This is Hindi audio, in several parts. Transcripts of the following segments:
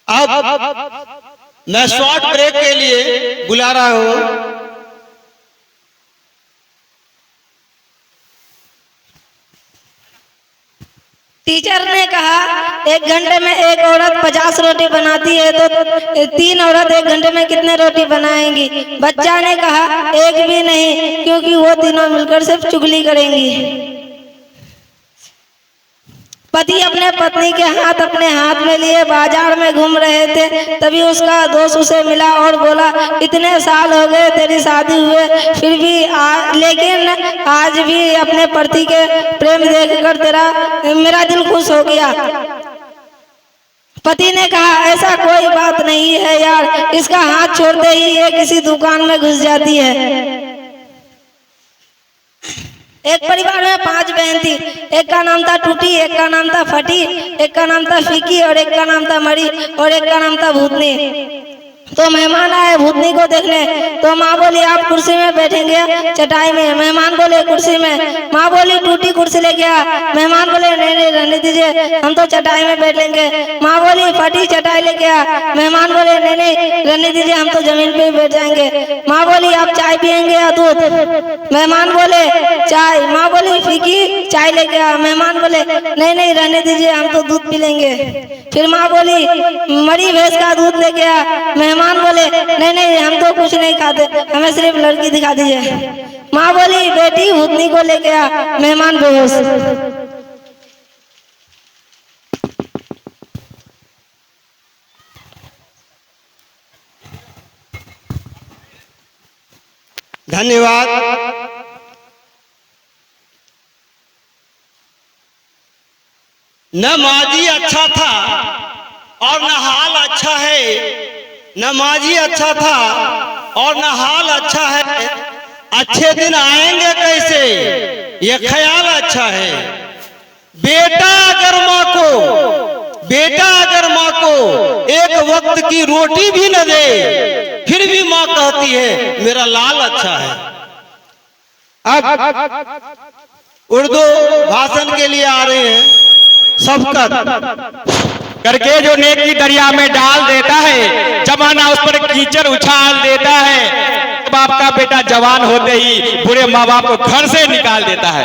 अब मैं शॉर्ट ब्रेक के लिए बुला रहा हूं। टीचर ने कहा 1 घंटे में एक औरत 50 रोटी बनाती है तो 3 औरत 1 घंटे में कितने रोटी बनाएंगी? बच्चा ने कहा 1 भी नहीं, क्योंकि वो तीनों मिलकर सिर्फ चुगली करेंगी। पति अपने पत्नी के हाथ अपने हाथ में लिए बाजार में घूम रहे थे, तभी उसका दोस्त उसे मिला और बोला, इतने साल हो गए तेरी शादी हुए, फिर भी लेकिन आज भी अपने पति के प्रेम देखकर मेरा दिल खुश हो गया। पति ने कहा, ऐसा कोई बात नहीं है यार, इसका हाथ छोड़ते ही ये किसी दुकान में घुस जाती है। एक परिवार में 5 बहन थी। एक का नाम था टूटी, एक का नाम था फटी, एक का नाम था फीकी और एक का नाम था मरी और एक का नाम था भूतनी। तो मेहमान आए भूतनी को देखने, तो माँ बोली आप कुर्सी में बैठेंगे चटाई में? मेहमान बोले कुर्सी में। माँ बोली टूटी कुर्सी लेके आ। मेहमान बोले नहीं रहने दीजिए, हम तो चटाई में बैठेंगे। माँ बोली फटी चटाई लेके आ। मेहमान बोले नहीं रहने दीजिए, हम तो जमीन पे ही बैठ जाएंगे। माँ बोली आप चाय पियेंगे या दूध? मेहमान बोले चाय। माँ बोली फीकी चाय लेके आ। मेहमान बोले नहीं रहने दीजिए, हम तो दूध पी लेंगे। फिर माँ बोली मरी भैंस का दूध लेके आ। मेहमान बोले नहीं हम तो कुछ नहीं खाते, हमें सिर्फ लड़की दिखा दीजिए। माँ बोली बेटी भूतनी को लेके आ। मेहमान बेहोश। धन्यवाद। न माजी अच्छा था और न हाल अच्छा है, न माजी अच्छा था और न हाल अच्छा है, अच्छे दिन आएंगे कैसे ये ख्याल अच्छा है। बेटा अगर माँ को एक वक्त की रोटी भी न दे, फिर भी माँ कहती है मेरा लाल अच्छा है। अब उर्दू भाषण के लिए आ रहे हैं। शफकत करके जो नेकी दरिया में डाल देता है, जमाना उस पर कीचड़ उछाल देता है। बाप का बेटा जवान होते ही बुरे माँ बाप को घर से निकाल देता है।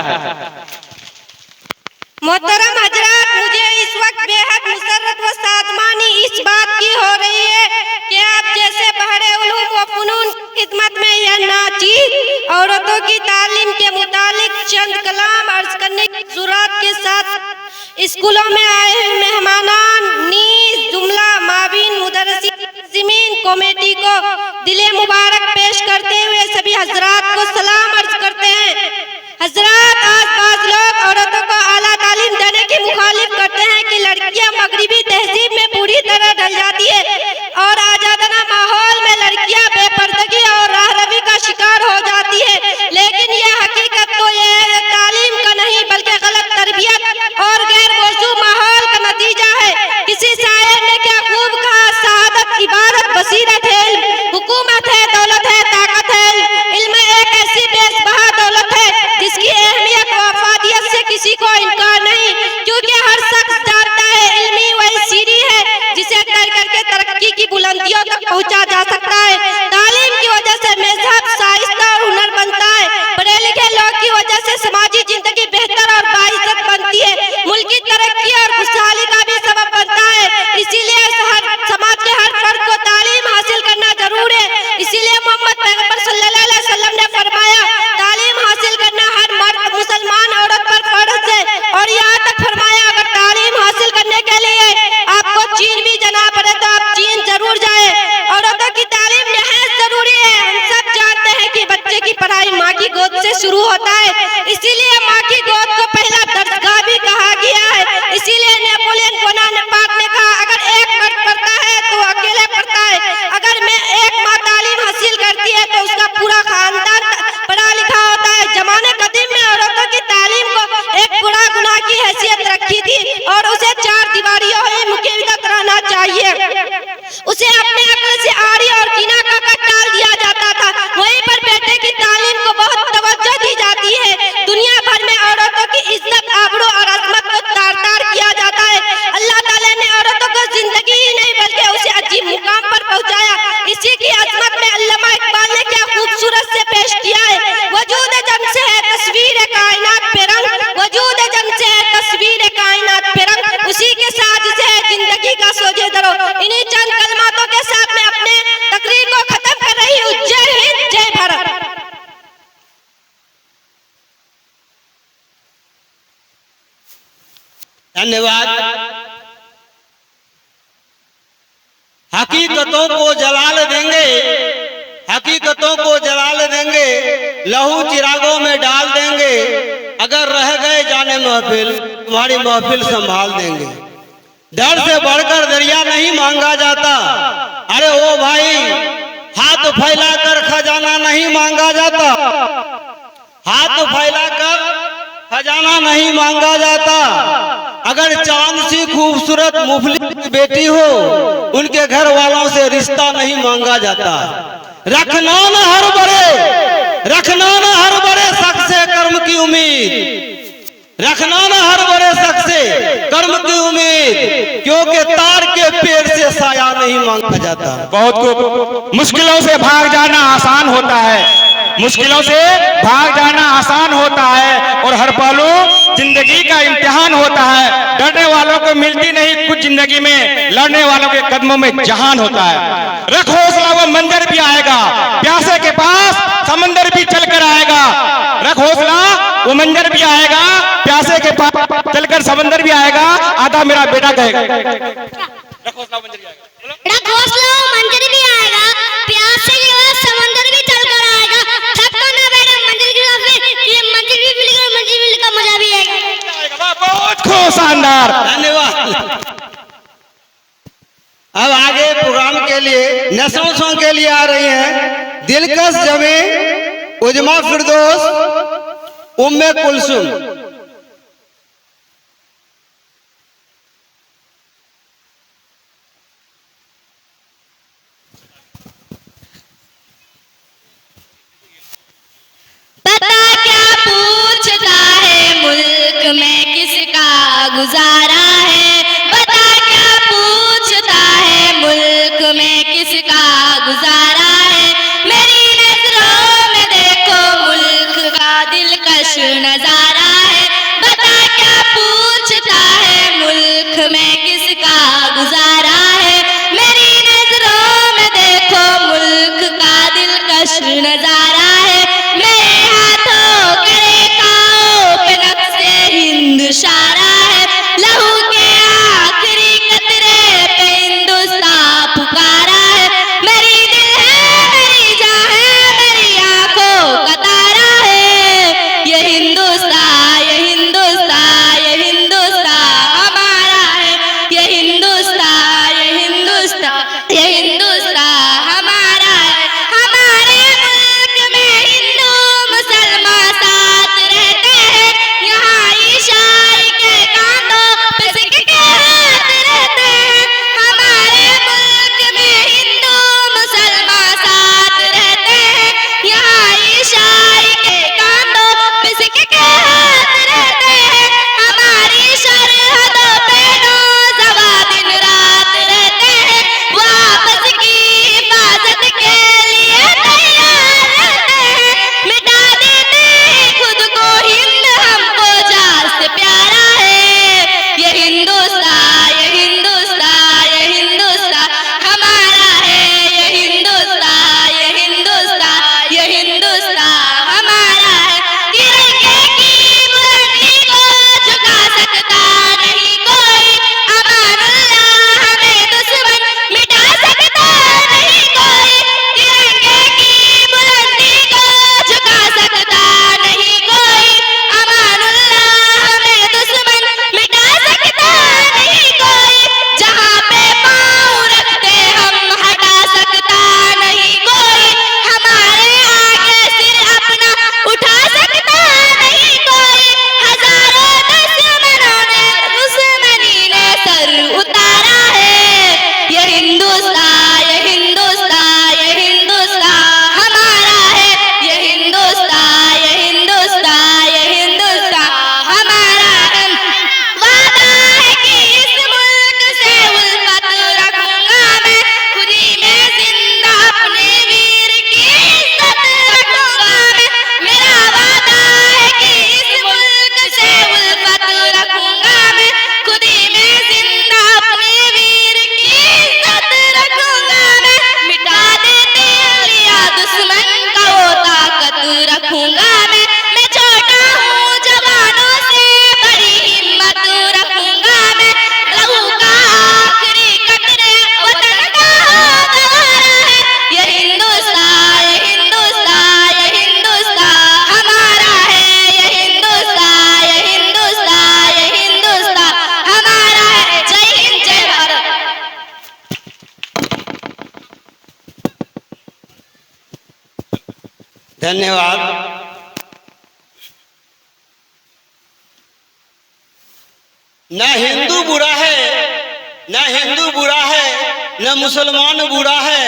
मोहतरम हजरात, मुझे इस वक्त बेहद मुसर्रत व सादमानी इस बात की हो रही है कि आप जैसे बहरे उलूम व फनून खिदमत में यह नाचीज औरतों की तालीम के मुतालिक चंद कलाम अर्ज करने की ज़रूरत के साथ स्कूलों में आए हुए मेहमानान नीज जुमला माविन मुदर्रिसीन कमेटी को दिले मुबारक पेश करते हुए सभी हजरात को सलाम अर्ज करते हैं। हजरात, आज बाज़ लोग औरतों को आला तालीम देने की मुखालिफ करते हैं कि लड़कियां मगरिबी तहजीब में पूरी तरह ढल जाती है और आजादाना माहौल में लड़कियां बेपर्दगी और राहरवी का शिकार हो जाती है। लेकिन यह हकीकत तो ये तालीम का नहीं बल्कि गलत तरबियत और गैर मौजू माहौल का नतीजा है। किसी शायर ने क्या खूब कहा, शहादत इबादत बसीरत है, हुकूमत है, दौलत है, ताकत है, इल्म एक ऐसी बेसबहा दौलत है जिसकी अहमियत व अफादियत से किसी को इनकार नहीं, क्योंकि हर शख्स जानता है इल्मी वही सीढ़ी है जिसे तय करके तरक्की की बुलंदियों तक पहुंचा जा सकता है। तालीम की वजह से मजहब शाइस्ता और हुनर बनता है। पढ़े लिखे लोग की वजह से समाजी जिंदगी बेहतर और बाइज्जत बनती है, मुल्क की तरक्की और खुशहाली का भी सबब बनता है। इसीलिए समाज के हर फर्द को तालीम हासिल करना जरूर है। इसीलिए मोहम्मद पैगंबर सल्लल्लाहु अलैहि वसल्लम ने फरमाया, तालीम हासिल करना हर मर्द मुसलमान औरत पर फर्ज है। और यहाँ तक फरमाया, अगर तालीम हासिल करने के लिए आपको चीन भी जाना पड़े तो आप चीन जरूर जाए। औरतों की तालीम निहायत जरूरी है। हम सब जानते हैं कि बच्चे की पढ़ाई माँ की गोद से शुरू होता है, इसीलिए माँ की गोद को पहला दर्जगाह भी कहा गया है। इसीलिए नेपोलियन बोनापार्ट ने कहा, अगर एक मर्द पढ़ता है तो अकेले पढ़ता है, अगर मैं एक माँ तालीम हासिल करती है तो उसका पूरा खानदान पढ़ा लिखा होता है। जमाने कदीम में औरतों की तालीम को एक बुरा गुनाह की हैसियत रखी थी और उसे 4 दीवारियों में मुक़य्यद रहना चाहिए। उसे अपने अक्ल से आरी और कीना का टाल दिया जाता था। वहीं पर बेटे की तालीम को बहुत तवज्जो दी जाती है। दुनिया भर में औरतों की इज्जत, आबरू और अजमत को तार-तार किया जाता है। अल्लाह ताला ने औरतों को जिंदगी ही नहीं बल्कि धन्यवाद। हकीकतों को जलाल देंगे, हकीकतों को जलाल देंगे, लहू चिरागों में डाल देंगे। अगर रह गए जाने महफिल, तुम्हारी महफिल संभाल देंगे। डर से बढ़कर दरिया नहीं मांगा जाता। अरे ओ भाई, हाथ फैलाकर खजाना नहीं मांगा जाता, हाथ फैलाकर खजाना नहीं मांगा जाता। अगर चांद सी खूबसूरत मुफलिस की बेटी हो, उनके घर वालों से रिश्ता नहीं मांगा जाता। रखना न हर बड़े, रखना न हर बड़े शख्स से कर्म की उम्मीद, रखना न हर बड़े शख्स से कर्म की उम्मीद, क्योंकि तार के पेड़ से साया नहीं मांगा जाता। बहुत खूब। मुश्किलों से भाग जाना आसान होता है, मुश्किलों से भाग जाना आसान होता है, और हर पहलू जिंदगी का इम्तिहान होता है। डरने वालों को मिलती नहीं कुछ जिंदगी में, लड़ने वालों के कदमों में जहान होता है। रख हौसला, वो मंजर भी आएगा, प्यासे के पास समंदर भी चलकर आएगा। रख हौसला, वो मंजर भी आएगा, प्यासे के पास चलकर समंदर भी आएगा। आधा मेरा बेटा कहेगा, रख हौसला मंजर भी आएगा, रख हौसला मंजर भी आएगा, प्यासे के बाद समंदर भी चलकर आएगा। थको ना बेटा मंजिल की तरफ, ये मंजिल भी मिलेगा, मंजिल मिलने का मजा भी आएगा। बहुत खूब, शानदार, धन्यवाद। अब आगे प्रोग्राम के लिए नेशनल सॉन्ग के लिए आ रही हैं दिलकश जमे, उजमा फिरदौस, उम्मे कुलसुम। पता क्या पूछता है मुल्क में किसका गुजारा है, पता क्या पूछता है मुल्क में किसका गुजारा है। मेरी नजरों में देखो मुल्क का दिलकश नजारा है, पता क्या पूछता है मुल्क में किसका गुजारा है। मेरी नजरों में देखो मुल्क का दिलकश नजारा है। मेरे हाथों के रेखाओं पे नक्शे हिंद इशारा है, लहू धन्यवाद। न हिंदू बुरा है, न हिंदू बुरा है, न मुसलमान बुरा है,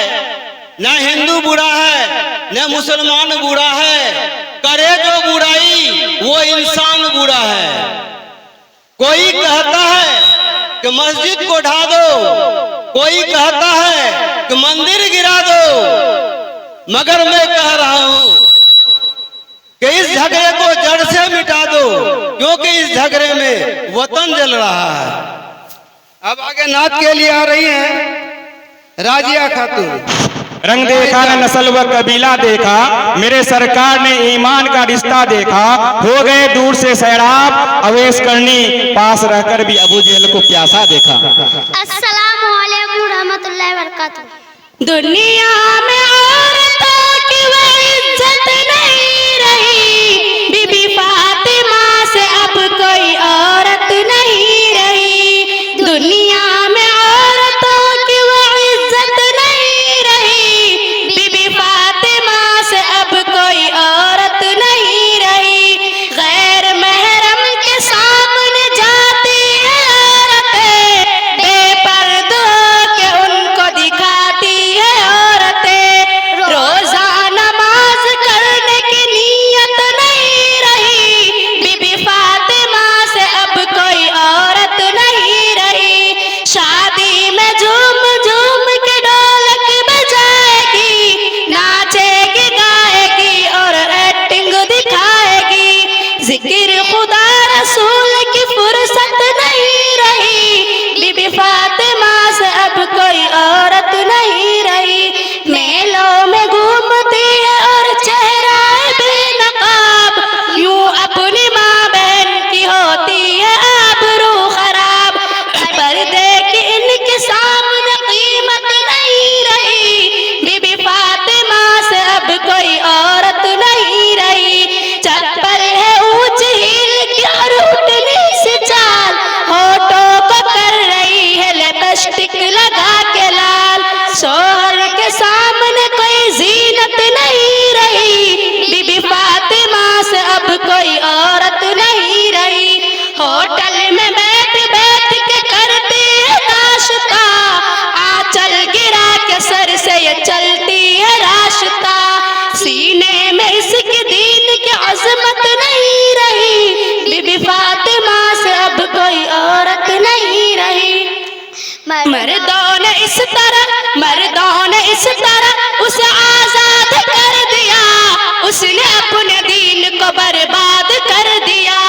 न हिंदू बुरा है, न मुसलमान बुरा है, करे जो बुराई वो इंसान बुरा है। कोई कहता है कि मस्जिद को ढा दो, कोई कहता है कि मंदिर गिरा दो, मगर मैं कह रहा हूं कि इस झगड़े को जड़ से मिटा दो, क्योंकि इस झगड़े में वतन जल रहा है। अब आगे नात के लिए आ रही हैं राजिया खातून। रंग देखा न नस्ल व कबीला देखा, मेरे सरकार ने ईमान का रिश्ता देखा, हो गए दूर से सैराब, अवेश करनी पास रहकर भी अबू जहल को प्यासा देखा। अस्सलामु अलैकुम रहमतुल्लाहि व बरकातुहू। दुनिया में औरतों की वो इज्जत नहीं रही, बीबी फातिमा से अब कोई औरत नहीं रही। दुनिया में औरतों की वो इज्जत नहीं रही, बीबी फातिमा से अब कोई औरत नहीं रही। गैर महरम के सामने जाती है औरतें, बेपर्दा के उनको दिखाती है औरतें। रोजा नमाज करने की नीयत नहीं रही, बीबी फातिमा से अब कोई औरत नहीं रही। शादी में झूम झूम के ढोलक बजाएगी, नाचेगी गाएगी और एक्टिंग दिखाएगी। जिक्र खुदा रसूल की फुर्सत नहीं रही, बीबी फातिमा से अब कोई औरत नहीं रही। मेलों में घूमती है और चेहरा बेनकाब, यूं अपनी माँ बहन की होती है आबरू खराब। पर्दे की इनके सामने कीमत नहीं रही, बीबी फातिमा से अब कोई औरत नहीं रही। चप्पल है ऊंच हील की और उठनी सी चाल, होठों को कर रही है लिपस्टिक लगा के लाल। शोहर के सामने कोई जीनत नहीं रही, बीबी फातिमा से अब कोई औरत नहीं रही। होटल में बैठ बैठ के करती है नाश्ता, आंचल गिरा के सर से ये चलती है रास्ता। सीने में इसके दीन की अजमत नहीं रही, बीबी फातिमा से अब कोई औरत नहीं रही। मर्दों ने इस तरह उसे आजाद कर दिया, उसने अपने दीन को बर्बाद कर दिया।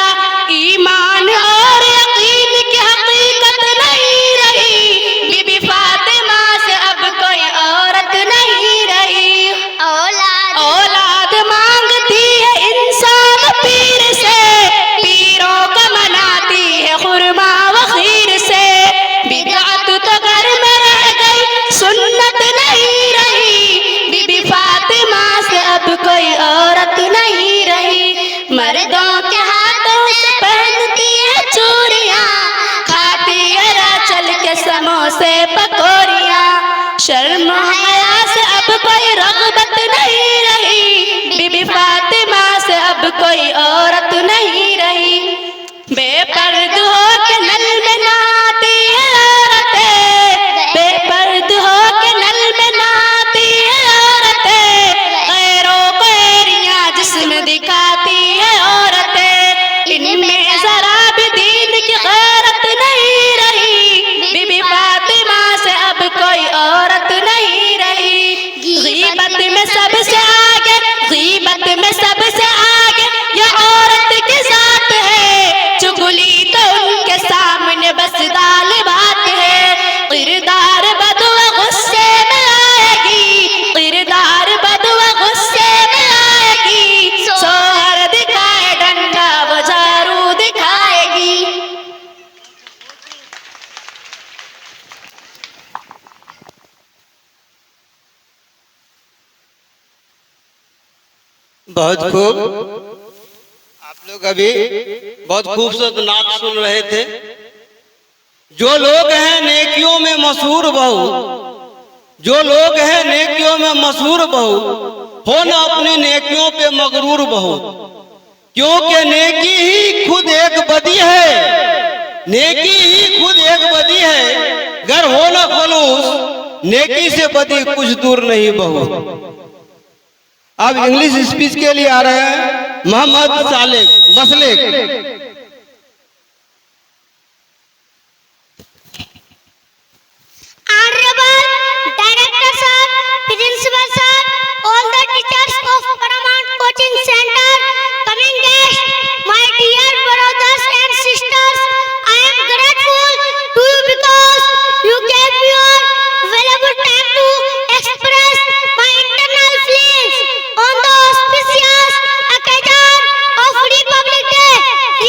ईमान और यकीन की हकीकत नहीं रही, बीबी फातिमा से अब कोई औरत नहीं रही। औलाद मांगती है इंसान पीर से, पीरों को मनाती है खुरमा व खीर से। बिदअत तो घर में रह गई, सुन्नत नहीं रही, बीबी फातिमा से अब कोई औरत नहीं रही। मर्दों के हाथों से पहनती है चूड़ियां, खाती है चल के समोसे पकौड़ियां। शर्म हया से अब कोई रग़बत नहीं रही, बीबी फातिमा से अब कोई औरत नहीं रही। बेपर्द हो के नल में नहाती है औरतें, बेपर्द हो के नल में नहाती है औरतें। गैरों को एरियां जिस्म दिखाती है औरतें, इनमें जरा भी दीन की गैरत नहीं रही, बीबी फातिमा से अब कोई औरत नहीं रही। गीबत में सबसे आगे, गीबत में सबसे आगे ये औरत की जात है, चुगली तो उनके सामने बस दाल भात है। किरदार बदुआ गुस्से में आएगी, किरदार बदुआ गुस्से में आएगी। सोहर दिखाए डंडा वो झाड़ू दिखाएगी। बहुत खूब। आप लोग अभी बहुत खूबसूरत नात सुन रहे थे। जो लोग हैं नेकियों में मशहूर बहू, जो लोग हैं नेकियों में मशहूर बहू, हो न अपनी नेकियों पे मगरूर बहुत, क्योंकि नेकी ही खुद एक बदी है, नेकी ही खुद एक बदी है, गर हो न खलूस नेकी से बदी कुछ दूर नहीं बहुत। अब इंग्लिश स्पीच के लिए आ रहे हैं Mohammad सालेक मसलेक। Director sir, principal sir, all the teachers of Paramount Coaching Center, coming guests, my dear brothers and sisters, I am grateful to you because you gave me your valuable time to express my internal feelings on the auspicious occasion of Republic Day.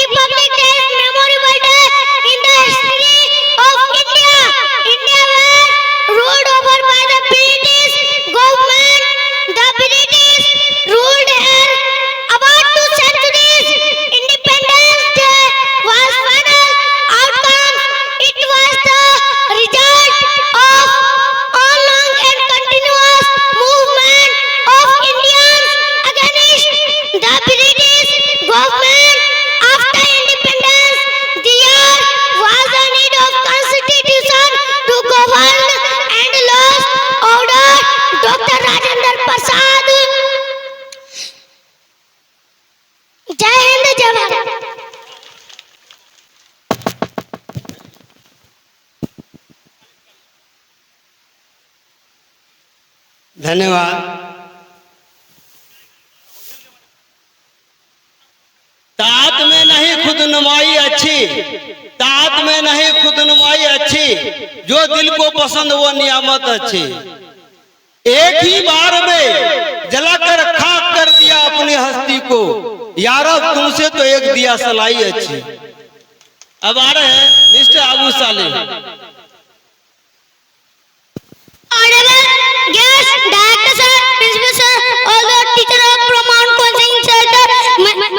Republic Day is memorable day in the history of India. India were ruled over by the British government. The British ruled here about 2 centuries. Independence Day was final outcome. It was the result of a long and continuous movement of Indians against the British government. After independence, there was a need of constitution to govern and laws ordered Dr. Rajendra Prasad. जय हिंद जय भारत। धन्यवाद। तात में नहीं खुद नुमाई अच्छी, तात में नहीं खुद नुमाई अच्छी, जो दिल को पसंद वो नियामत अच्छी। एक ही बार में जलाकर खाक कर दिया अपनी हस्ती को, यारब तुमसे तो एक दिया सलाई अच्छी। अब आ रहे हैं mister Abu Saleh. Honorable guests, director sir, principal sir, all the teachers of Paramount Coaching Center,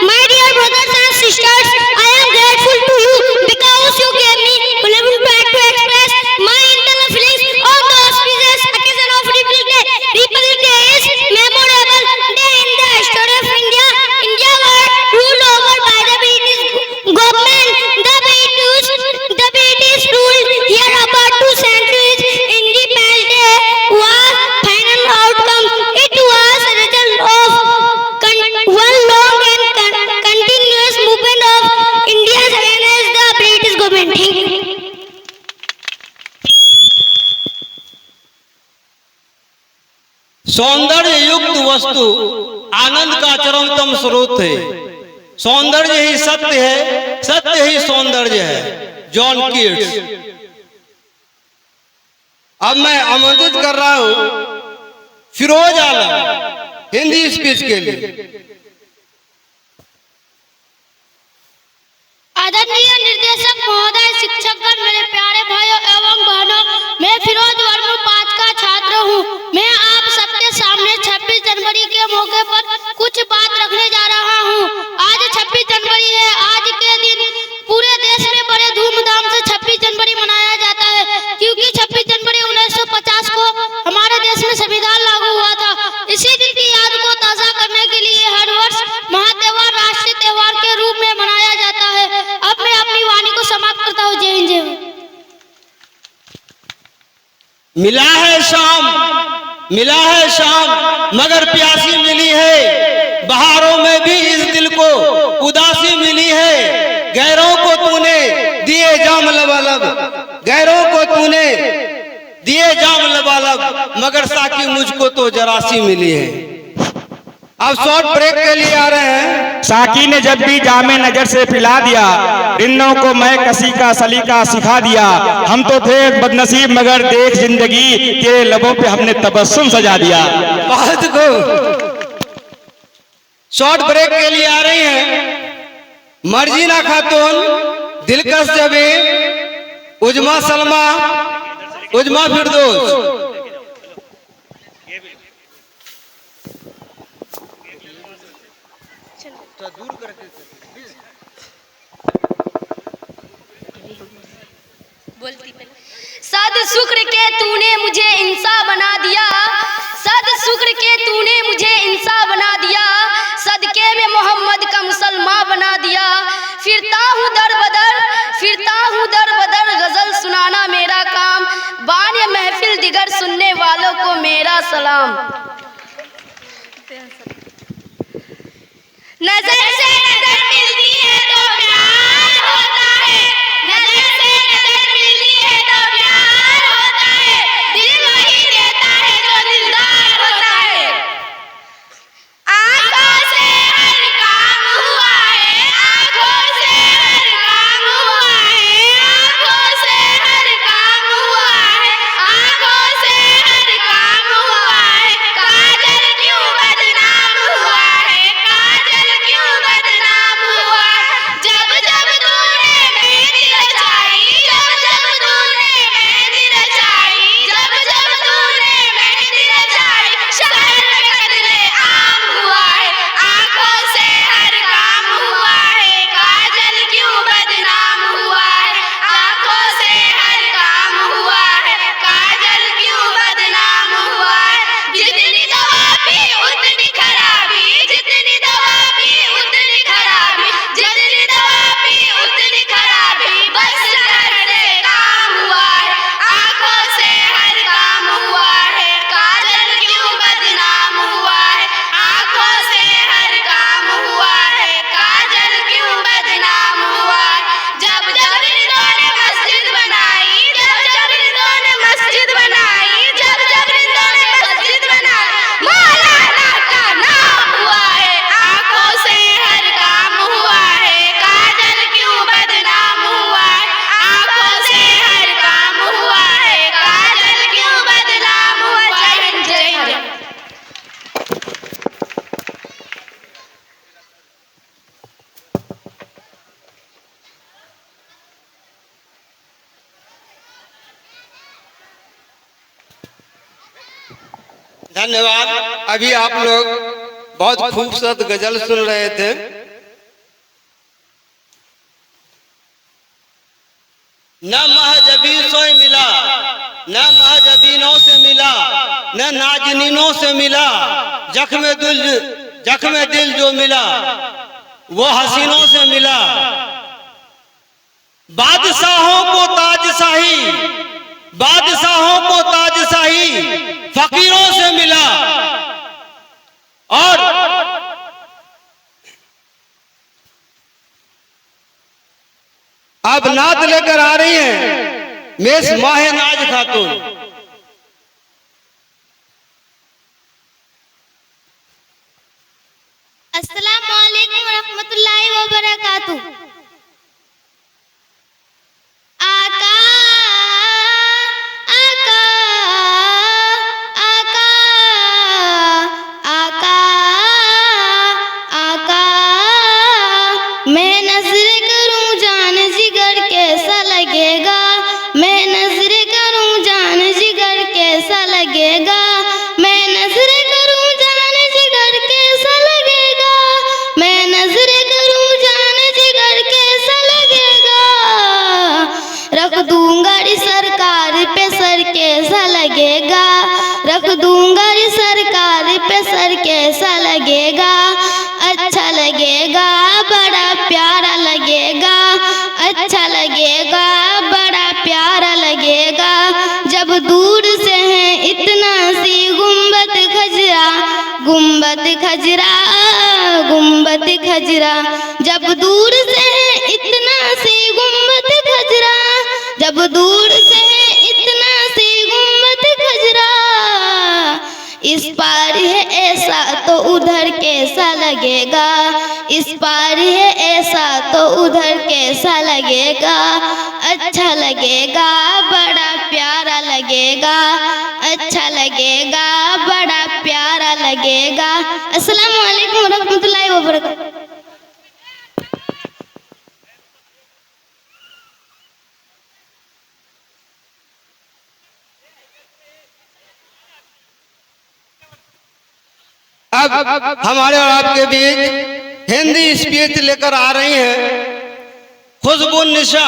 my dear brothers and sisters, I am grateful to you because you gave me valuable time to express my internal feelings on the auspicious occasion of Republic Day. Republic Day is memorable day in the history of India. India was ruled over by the British government. The British ruled here about 2 centuries. Independence Day was final outcome. It was a result of one long and continuous movement of Indians against the British government. Thank you. सौंदर्य युक्त वस्तु आनंद का चरमतम स्रोत है। सौंदर्य ही सत्य है, सत्य ही सौंदर्य है। John Keats. अब मैं आमंत्रित कर रहा हूं फिरोज आलम हिंदी स्पीच के लिए। आदरणीय निर्देशक महोदय, शिक्षकगण, मेरे प्यारे भाइयों एवं बहनों, मैं फिरोज वर्मा 5 का छात्र हूँ। मैं आप सबके सामने 26 जनवरी के मौके पर कुछ बात रखने जा रहा हूँ। आज 26 जनवरी है। आज के दिन पूरे देश में बड़े धूमधाम से 26 जनवरी मनाया जाता है, क्योंकि 26 जनवरी 1950 को हमारे देश में संविधान लागू हुआ था। इसी दिन की याद को ताजा करने के लिए हर वर्ष महात्योहार राष्ट्रीय त्योहार के रूप में मनाया जाता है। अब मैं अपनी वाणी को समाप्त करता हूँ। जय हिंद जय भारत। मिला है शाम, मिला है शाम, मगर प्यासी मिली है। बहारों में भी इस दिल को उदासी मिली है। गैरों को तूने दिए जाम लबालब, गैरों को तूने दिए जाम लबालब, मगर साकी मुझको तो जरासी मिली है। अब शॉर्ट ब्रेक के लिए आ रहे हैं। साकी ने जब भी जामे नजर से पिला दिया, रिन्नों को मैं कसी का सलीका सिखा दिया। हम तो थे बदनसीब मगर देख जिंदगी के लबों पे हमने तबस्सुम सजा दिया। बहुत खूब। शॉर्ट ब्रेक के लिए आ रही हैं मर्जीना खातून, दिलकश जबी, उजमा सलमा, उजमा फिरदौस। सद शुक्र के तूने मुझे इंसान बना दिया, सद शुक्र के तूने मुझे दिलगर सुनने वालों को मेरा सलाम। नजर से नजर मिलती है तो प्यार होता है, नजर से नजर मिलती है तो प्यार होता है, दिल वही देता है जो दिलदार होता है। आंखों से हर काम हुआ है, आंखों से हर काम हुआ है, आंखों से हर काम हुआ है, आंखों से हर काम हुआ है। काजल क्यों बदनाम हुआ है, काजल क्यों बदनाम हुआ है। जब जब तूने मेहंदी रचाई, जब जब तूने मेहंदी रचाई, जब जब तूने मेहंदी रचाई, शहर में कत्ले-आम हुआ है। आंखों से हर काम हुआ है, काजल क्यों बदनाम हुआ है, आंखों से हर काम हुआ है, काजल क्यों बदनाम हुआ है। जितनी दवा पी उतनी खराबी, जितनी दवा पी उतनी खराबी, जितनी दवा पी उतनी खराबी, बस शहर से काम हुआ है। आंखों से हर काम हुआ है, काजल क्यों बदनाम हुआ है, आंखों से हर काम हुआ है, काजल क्यों बदनाम हुआ है। जब जब रिंदों ने मस्जिद बनाई, जब जब रिंदों ने मस्जिद बनाई, जब जब रिंदों ने मस्जिद बनाई, मौलाना का नाम हुआ है। आंखों से हर काम हुआ है, काजल क्यों बदनाम हुआ है, आंखों से हर काम हुआ है, काजल क्यों बदनाम हुआ। जय हिंद, जय हिंद। धन्यवाद। अभी आप लोग बहुत खूबसूरत गजल सुन रहे थे। न महजबी सोए मिला, न महजबीनों से मिला, न नाजनीनों से मिला, जख्म दिल जो मिला वो हसीनों से मिला। बादशाहों को ताजशाही, बादशाहों को ताजशाही फकीरों से मिला। और अब नात लेकर आ रही हैं मेस माहे नाज खातून। अस्सलाम वालेकुम रहमतुल्लाहि व बरकातुहू। आका आका आका आका आका, मैं नजर करूं जान जिगर कैसा लगेगा, मैं नजर करूं जान जिगर कैसा लगेगा, मैं नजर करूं जान जिगर कैसा लगेगा, मैं नजर करूं जान जिगर कैसा लगेगा। रख दूंगा रे सरकार पे सर कैसा लगेगा, रख दूंगा रे सरकार पे सर कैसा लगेगा। अच्छा लगेगा, बड़ा प्यारा लगेगा, अच्छा लगेगा, बड़ा प्यारा लगेगा। जब दूर से है इतना सी गुंबद खजरा, गुंबद खजरा, गुंबद खजरा। जब दूर से है इतना सी गुंबद खजरा, जब दूर से है इतना सी गुंबद खजरा। इस पार है ऐसा तो उधर कैसा लगेगा, इस पार है ऐसा तो उधर कैसा लगेगा। अच्छा लगेगा, बड़ा प्यारा लगेगा, अच्छा लगेगा, बड़ा प्यारा लगेगा। अस्सलाम वालेकुम रहमतुल्लाहि व बरकातुहू। अब हमारे और आपके बीच हिंदी स्पीच लेकर आ रही हैं खुशबू निशा।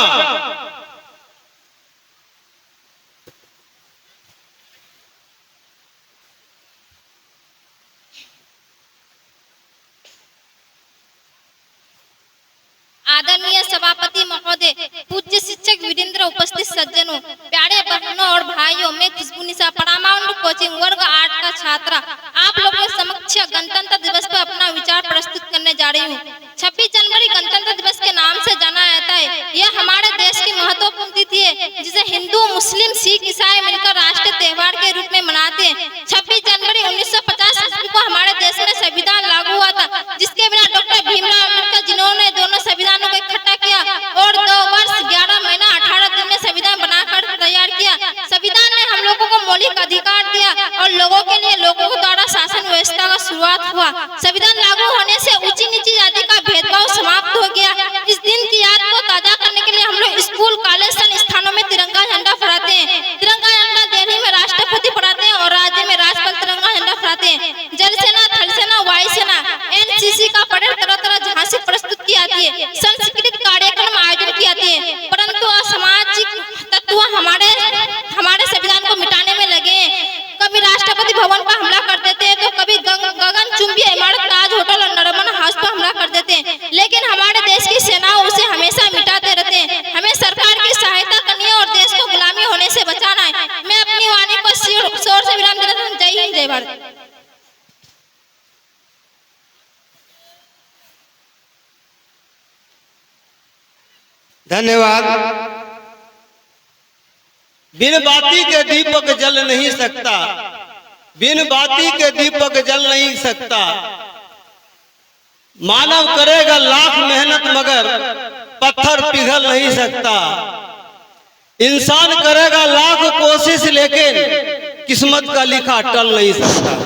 आदरणीय सभापति महोदय, पूज्य शिक्षक वीरेंद्र, उपस्थित सज्जनों, प्यारे बहनों और भाई भाइयों, मैं खुशबू निशा पारामाउंट कोचिंग वर्ग 8 का छात्रा आप लोगों के समक्ष गणतंत्र दिवस पर अपना विचार प्रस्तुत करने जा रही हूँ। 26 जनवरी गणतंत्र दिवस के नाम से जाना जाता है। यह हमारे देश की महत्वपूर्ण तिथि है जिसे हिंदू, मुस्लिम, सिख, ईसाई मिलकर राष्ट्रीय त्योहार के रूप में मनाते हैं। 26 जनवरी 1950 ईस्वी को हमारे देश में संविधान लागू हुआ था, जिसके बिना डॉक्टर भीमराव अम्बेडकर जिन्होंने दोनों संविधानों को इकट्ठा किया और 2 वर्ष 11 महीना 18 दिन में संविधान बनाकर तैयार किया। संविधान ने हम लोगों को मौलिक अधिकार दिया और लोगों के लिए लोगों द्वारा शासन व्यवस्था का शुरुआत हुआ। संविधान लागू होने से ऊंची नीची जाति का भेदभाव समाप्त हो गया। इस दिन की याद को ताजा करने के लिए हम लोग स्कूल, कॉलेज, स्थानों में तिरंगा झंडा फहराते हैं। तिरंगा झंडा दिल्ली में राष्ट्रपति फहराते हैं और राज्य में राज्यपाल तिरंगा झंडा फहराते हैं। जल सेना, थल सेना, वायु सेना, एनसीसी का परेड तरह तरह झांसी प्रस्तुत की जाती है। सांस्कृतिक कार्यक्रम आयोजन किए जाते हैं, परंतु असामाजिक तत्व हमारे संविधान को मिटाने में लगे हैं। कभी राष्ट्रपति भवन पर हमला कर देते हैं तो कभी गगनचुंबी इमारत, ताज होटल और नरमन हाउस पर हमला कर देते हैं, लेकिन हमारे देश की सेना उसे हमेशा मिटाते रहते हैं। हमें सरकार की सहायता करनी है और देश को गुलामी होने से बचाना है। मैं अपनी वाणी को शोर से विराम देता हूं। जय हिंद, जय भारत। धन्यवाद। बिन बाती के दीपक जल नहीं सकता, बिन बाती के दीपक जल नहीं सकता। मानव करेगा लाख मेहनत मगर पत्थर पिघल नहीं सकता। इंसान करेगा लाख कोशिश लेकिन किस्मत का लिखा टल नहीं सकता।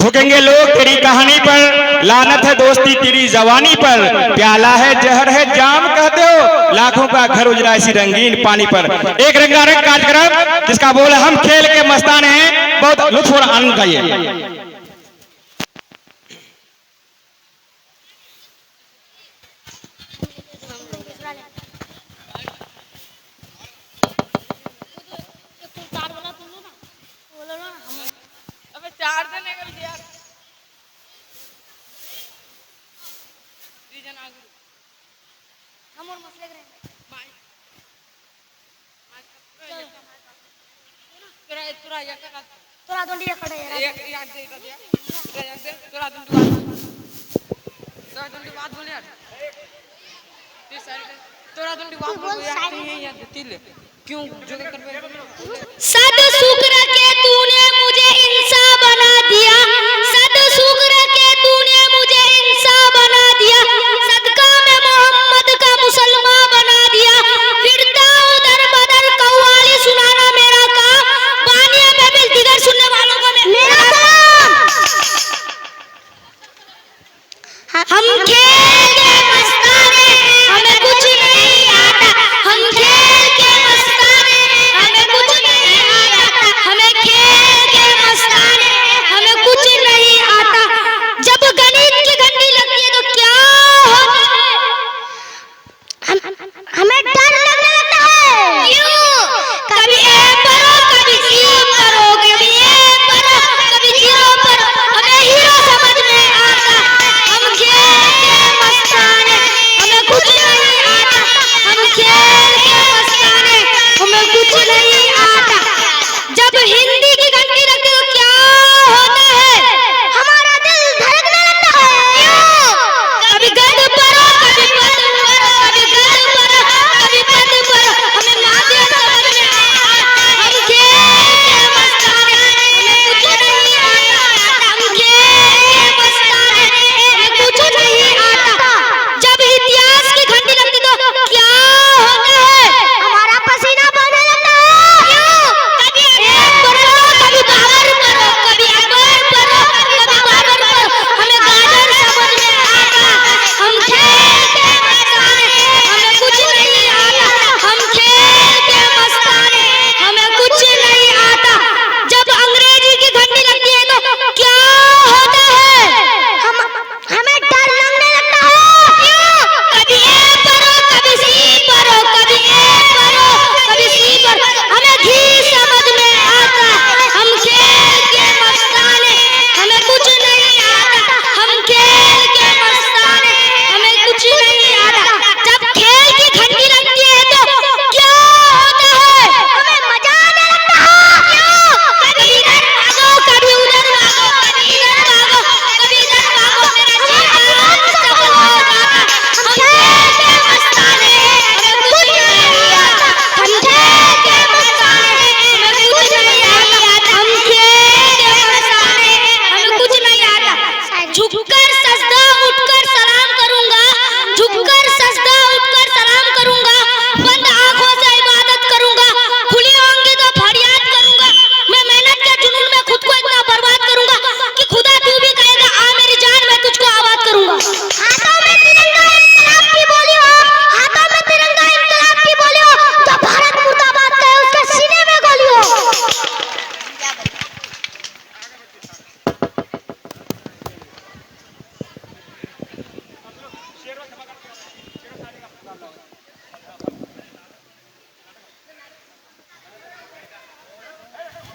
ठुकेंगे लोग तेरी कहानी पर, लानत है दोस्ती तेरी जवानी पर। प्याला है जहर है जाम कहते हो, लाखों का घर उजड़ा इसी रंगीन पानी पर। एक रंगारंग कार्यक्रम जिसका बोल हम खेल के मस्तान हैं, बहुत लुत्फ और आनंद का ये। सद शुक्र के तूने मुझे इंसान बना दिया, सद शुक्र के तूने मुझे इंसान बना दिया, सदका में मोहम्मद का मुसलमान बना दिया। फिरता उधर बदर कव्वाली सुनाना मेरा काम, बानिया महफिल दिगर सुनने वालों को मेरा काम। हम खेल के मस्ताने हमें कुछ नहीं आता, हम खेल के मस्ताने हमें कुछ नहीं आता,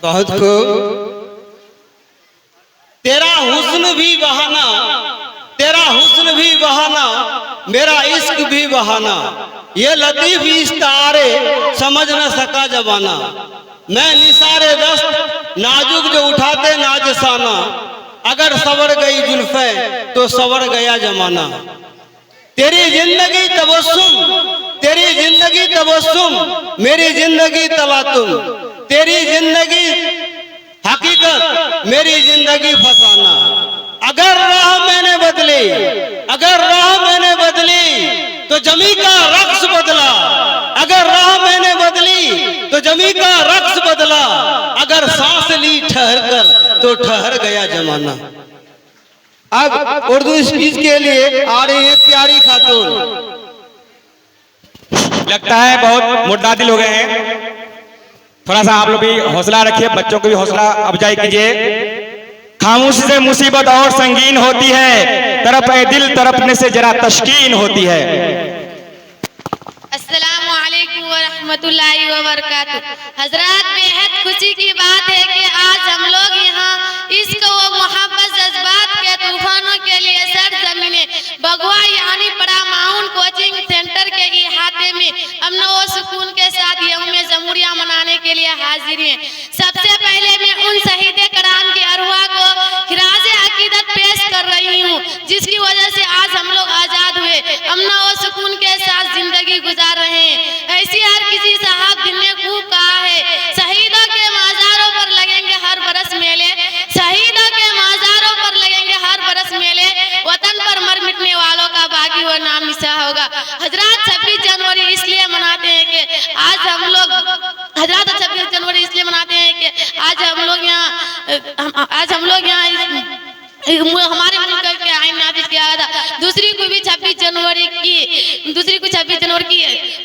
बहुत खूब। तेरा हुस्न भी बहाना, तेरा हुस्न भी बहाना, मेरा इश्क भी बहाना, ये लतीफ इस्तारे समझ न सका जमाना। मैं निसारे दस्त नाजुक जो उठाते नाजसाना, अगर सवर गई जुल्फे तो सवर गया जमाना। तेरी जिंदगी तबस्सुम, तेरी जिंदगी तबस्सुम, मेरी जिंदगी तलातुम, तेरी जिंदगी हकीकत, मेरी जिंदगी फसाना। अगर राह मैंने बदली, अगर राह मैंने बदली तो जमी का रक्स बदला, अगर राह मैंने बदली तो जमी का रक्स बदला, अगर सांस ली ठहर कर तो ठहर गया जमाना। अब उर्दू स्पीच के लिए आ रही है प्यारी खातून। लगता है बहुत मुर्दादिल हो गए हैं, थोड़ा सा आप लोग भी हौसला रखिए, बच्चों को भी हौसला अफजाई कीजिए। खामोशी से मुसीबत और संगीन होती है, तरफ ए दिल तरफने से जरा तशकीन होती है। अस्सलामु अलैकुम व रहमतुल्लाहि व बरकातुहू। हजरात, बेहद खुशी की बात है कि आज हम लोग यहाँ इश्क व मोहब्बत जज्बात के तूफानों के लिए सरजमीने बगवा यानी परामाउंट कोचिंग सेंटर के इहाते में अमन व सुकून के साथ यौम जमहूरिया मनाने के लिए हाजिर हैं। सबसे पहले मैं उन शहीद कराम की अरवाह को खिराज अकीदत पेश कर रही हूँ, जिसकी वजह से आज हम लोग आजाद हुए, अमन व सुकून के साथ जिंदगी गुजार रहे हैं। ऐसी हर किसी साहब दिन ने खूब कहा है, शहीदों के माजारों पर लगेंगे हर बरस मेले, शहीदों के माजारों पर लगेंगे हर बरस मेले, वतन पर मर मिटने वालों का बाकी वो नाम निशा होगा। हजरात, 26 जनवरी इसलिए मनाते हैं कि आज हम लोग, हजरात 26 जनवरी इसलिए मनाते हैं कि आज हम लोग यहाँ हमारे मुल्क के आईन नाफिज किया गया था। दूसरी को 26 जनवरी की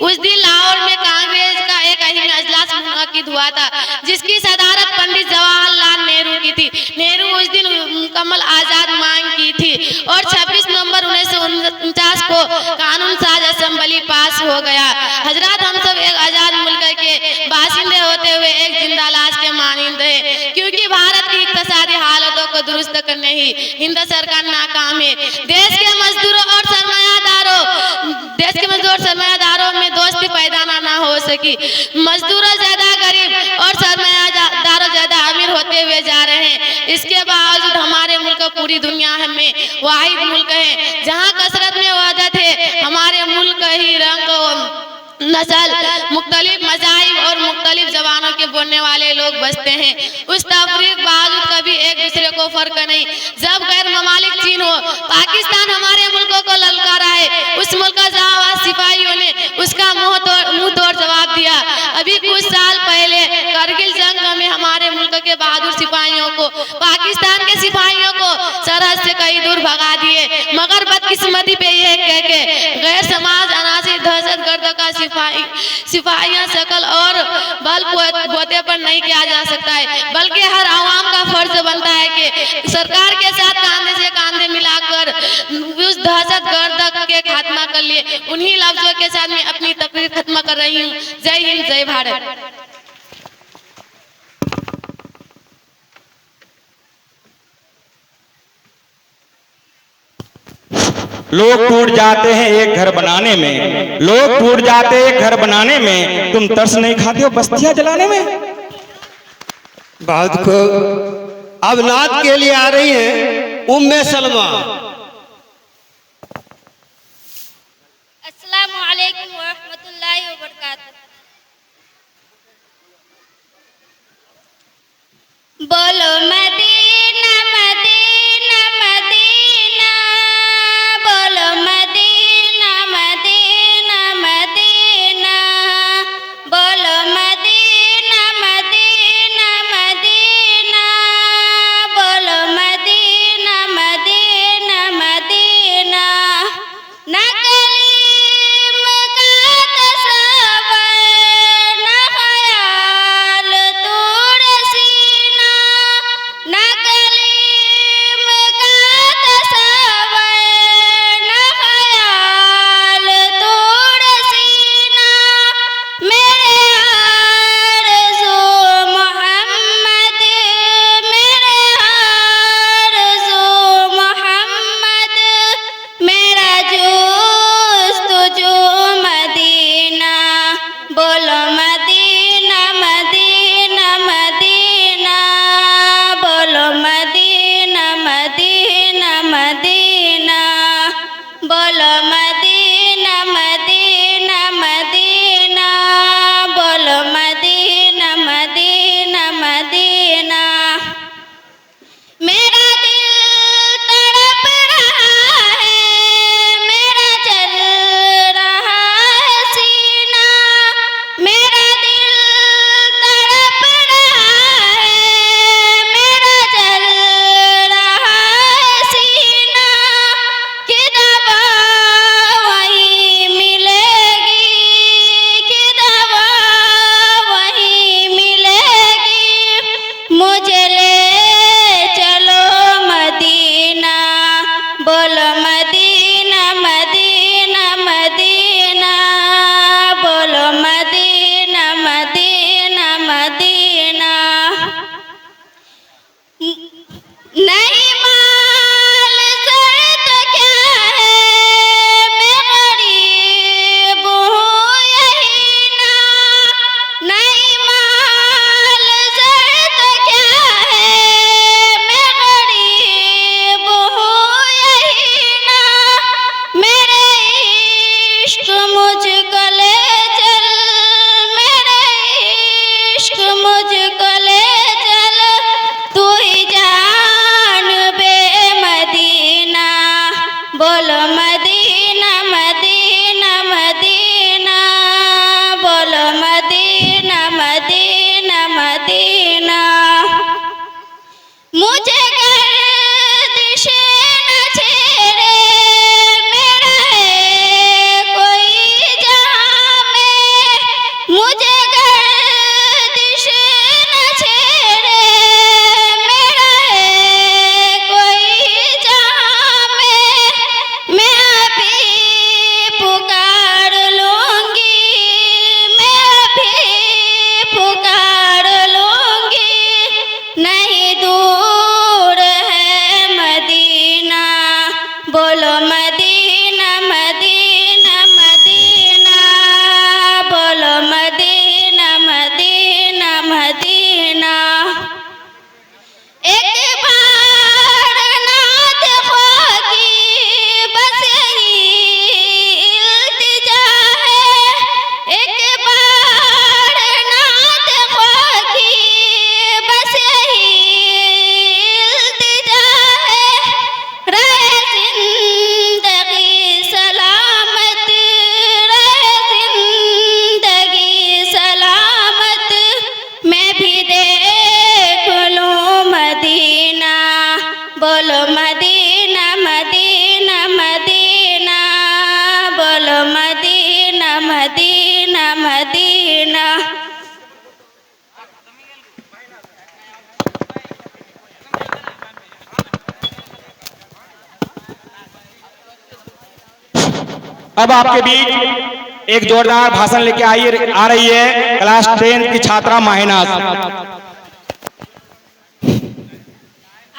उस दिन लाहौर में कांग्रेस का एक अहम अजलास मुनअक्किद हुआ था, जिसकी सदारत पंडित जवाहरलाल नेहरू की थी। नेहरू उस दिन मुकम्मल आजाद मांग की थी और 26 नवंबर 1949 को कानून साज असेंबली पास हो गया। हजरात, हम सब एक आजाद मुल्क के बाशिंदे होते हुए एक जिंदा लाश के मानिंद है, क्योंकि भारत की इक्तिसादी हालतों को दुरुस्त करने ही हिंद सरकार नाकाम है। देश के मजदूरों और सरमायादारों में दोस्ती पैदा ना हो सकी। मजदूरों ज्यादा गरीब और सरमायादारों ज्यादा अमीर होते हुए जा रहे हैं। इसके बावजूद हमारे मुल्क पूरी दुनिया में वाहिद मुल्क है जहाँ कसरत में वहदत है। हमारे मुल्क ही रंग नस्ल, मुख्तलिफ मज़ाहिब और मुख्तलिफ जबानों के बोलने वाले लोग बसते हैं। उस तफरीक बावजूद कभी एक दूसरे को फर्क नहीं। जब गैर ममालिक चीन हो, पाकिस्तान हमारे मुल्कों को ललकारा है, उस मुल्क का जाबाज सिपाहियों ने उसका मुंह तोड़ जवाब दिया। अभी कुछ साल पहले करगिल जंग में हमारे मुल्क के बहादुर सिपाहियों को पाकिस्तान के सिपाहियों को सरहद से कई दूर भगा दिए, मगर बदकिस्मती पे यह कह के गैर समाज अनासी दहशतगर्द का सिपाहियां शकल और बल पोते पर नहीं किया जा सकता है, बल्कि हर आवाम का फर्ज बनता है कि सरकार के साथ कांधे से कांधे मिलाकर उस दहशतगर्द के खात्मा कर लिए। उन्हीं लफ्जों के साथ मैं अपनी तकरीर खत्म कर रही हूँ। जय हिंद, जय भारत। लोग टूट जाते हैं एक घर बनाने में, लोग टूट जाते हैं एक घर बनाने में, तुम तरस नहीं खाते हो बस्तियां जलाने में। बहुत खूब। अब नात के लिए आ रही है उम्मे सलमा। अस्सलामु अलैकुम व रहमतुल्लाहि व बरकातुहू। बोलो मदीना मदीना मदीना, बोलो मदीना मदीना मदीना, बोलो मदीना मदीना मदीना, बोलो मदीना मदीना मदीना। न कलीम का तसव्वुर, न ख्याल तूर सीना, नहीं दूर है मदीना। बोलो मदीना मदीना मदीना, बोलो मदीना मदीना मदीना। एक बार नात ख्वागी बस यही इल्तिजा है, एक बार नात ख्वागी बस यही इल्तिजा है। रहे जिंदगी सलामत, रहे जिंदगी सलामत, मैं भी देख लूं मदीना। बोलो मदीना मदीना मदीना, बोलो मदीना मदीना मदीना। अब आपके बीच एक जोरदार भाषण लेके आ रही है क्लास 10 की छात्रा माहिनाज।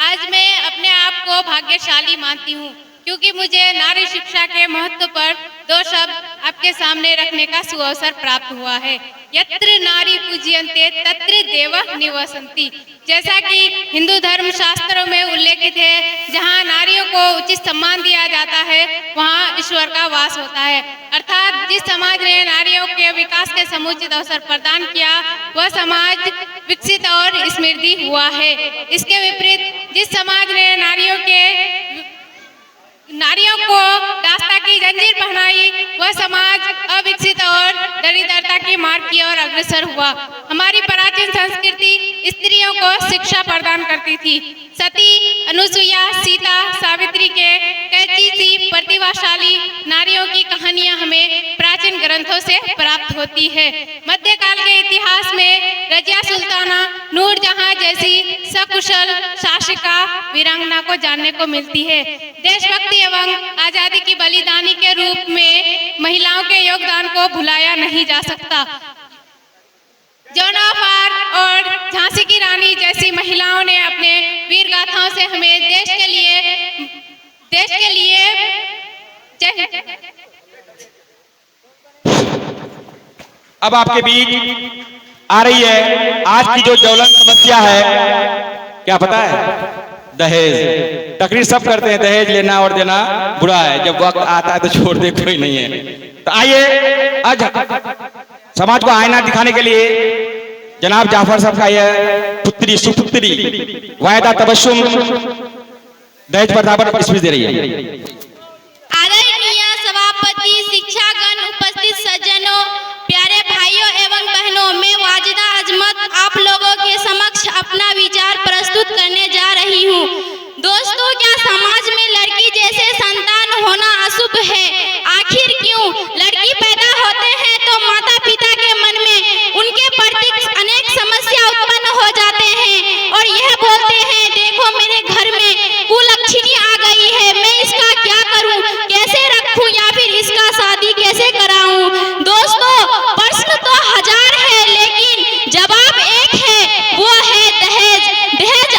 आज मैं अपने आप को भाग्यशाली मानती हूँ क्योंकि मुझे नारी शिक्षा के महत्व पर 2 शब्द आपके सामने रखने का सुअवसर प्राप्त हुआ है। यत्र नारी पूज्यन्ते तत्र देवः निवसन्ति। जैसा कि हिंदू धर्म शास्त्रों में उल्लेखित है, जहाँ नारियों को उचित सम्मान दिया जाता है वहाँ ईश्वर का वास होता है। अर्थात जिस समाज ने नारियों के विकास के समुचित अवसर प्रदान किया वह समाज विकसित और समृद्धि हुआ है। इसके विपरीत जिस समाज ने नारियों को दास्ता की जंजीर पहनाई वह समाज अविकसित और दरिद्रता की मार्ग की ओर अग्रसर हुआ। हमारी प्राचीन संस्कृति स्त्रियों को शिक्षा प्रदान करती थी। सती, अनुसुईया, सीता, सावित्री के कैची सी प्रतिभाशाली नारियों की कहानियां हमें प्राचीन ग्रंथों से प्राप्त होती है। मध्यकाल के इतिहास में रजिया सुल्ताना, नूरजहां जैसी सकुशल शासिका वीरांगना को जानने को मिलती है। देशभक्ति एवं आजादी की बलिदानी के रूप में महिलाओं के योगदान को भुलाया नहीं जा सकता। जौनाफार और झांसी की रानी जैसी महिलाओं ने अपने वीर गाथाओं से हमें देश के लिए अब आपके बीच आ रही है आज की जो ज्वलंत समस्या है, क्या पता है? दहेज। तकरीर सब करते हैं दहेज लेना और देना बुरा है, जब वक्त आता है तो छोड़ दे कोई नहीं है। तो आइए आज समाज को आईना दिखाने के लिए जनाब जाफर साहब का यह पुत्री सुपुत्री वायदा तबस्सुम दहेज बराबर स्पीच दे रही है। आदरणीय सभापति, शिक्षागण, उपस्थित सज्जनों, प्यारे भाइयों एवं बहनों, मैं वाजिदा अजमत आप लोगों के समक्ष अपना विचार प्रस्तुत करने जा रही हूँ। दोस्तों, क्या समाज में लड़की जैसे संतान होना अशुभ है? आखिर क्यों? लड़की पैदा होते हैं तो माता पिता के मन में उनके प्रति अनेक समस्या उत्पन्न हो जाते हैं और यह बोलते हैं, देखो मेरे घर में कुलक्षणी आ गई है, मैं इसका क्या करूं, कैसे रखूं या फिर इसका शादी कैसे कराऊं। दोस्तों, प्रश्न तो हजार है लेकिन जवाब एक है, वो है दहेज। दहेज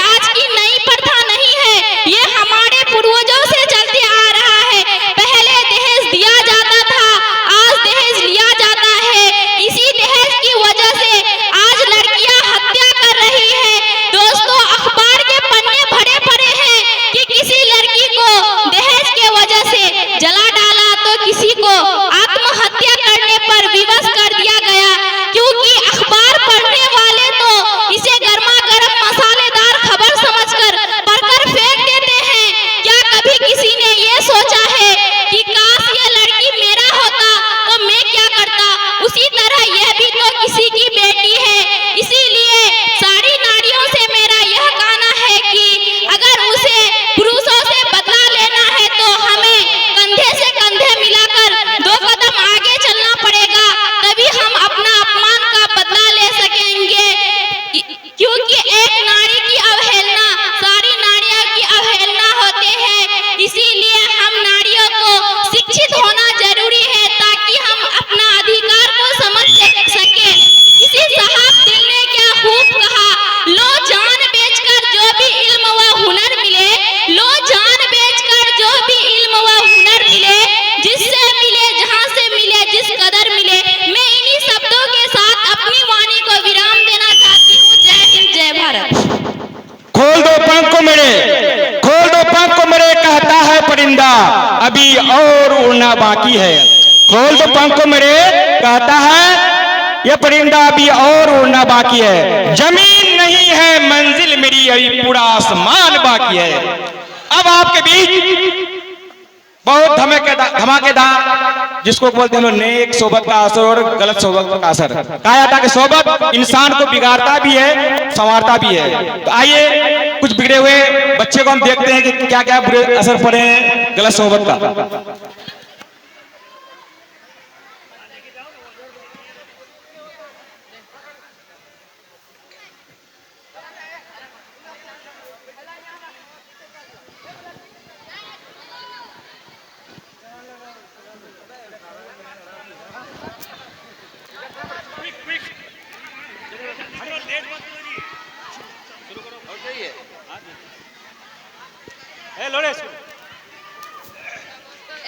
परिंदा अभी और उड़ना बाकी है। खोल दो पंख मेरे, कहता है ये परिंदा अभी और उड़ना बाकी है। जमीन नहीं है मंजिल मेरी, अभी पूरा आसमान बाकी है। अब आपके बीच बहुत धमाकेदार, जिसको बोलते हैं नेक सोबत का असर और गलत सोबत का असर। कहा जाता है कि सोबत इंसान को बिगाड़ता भी है, संवारता भी है। तो आइए कुछ बिगड़े हुए बच्चे को हम देखते हैं कि क्या क्या बुरे असर पड़े हैं गलत सोबत का।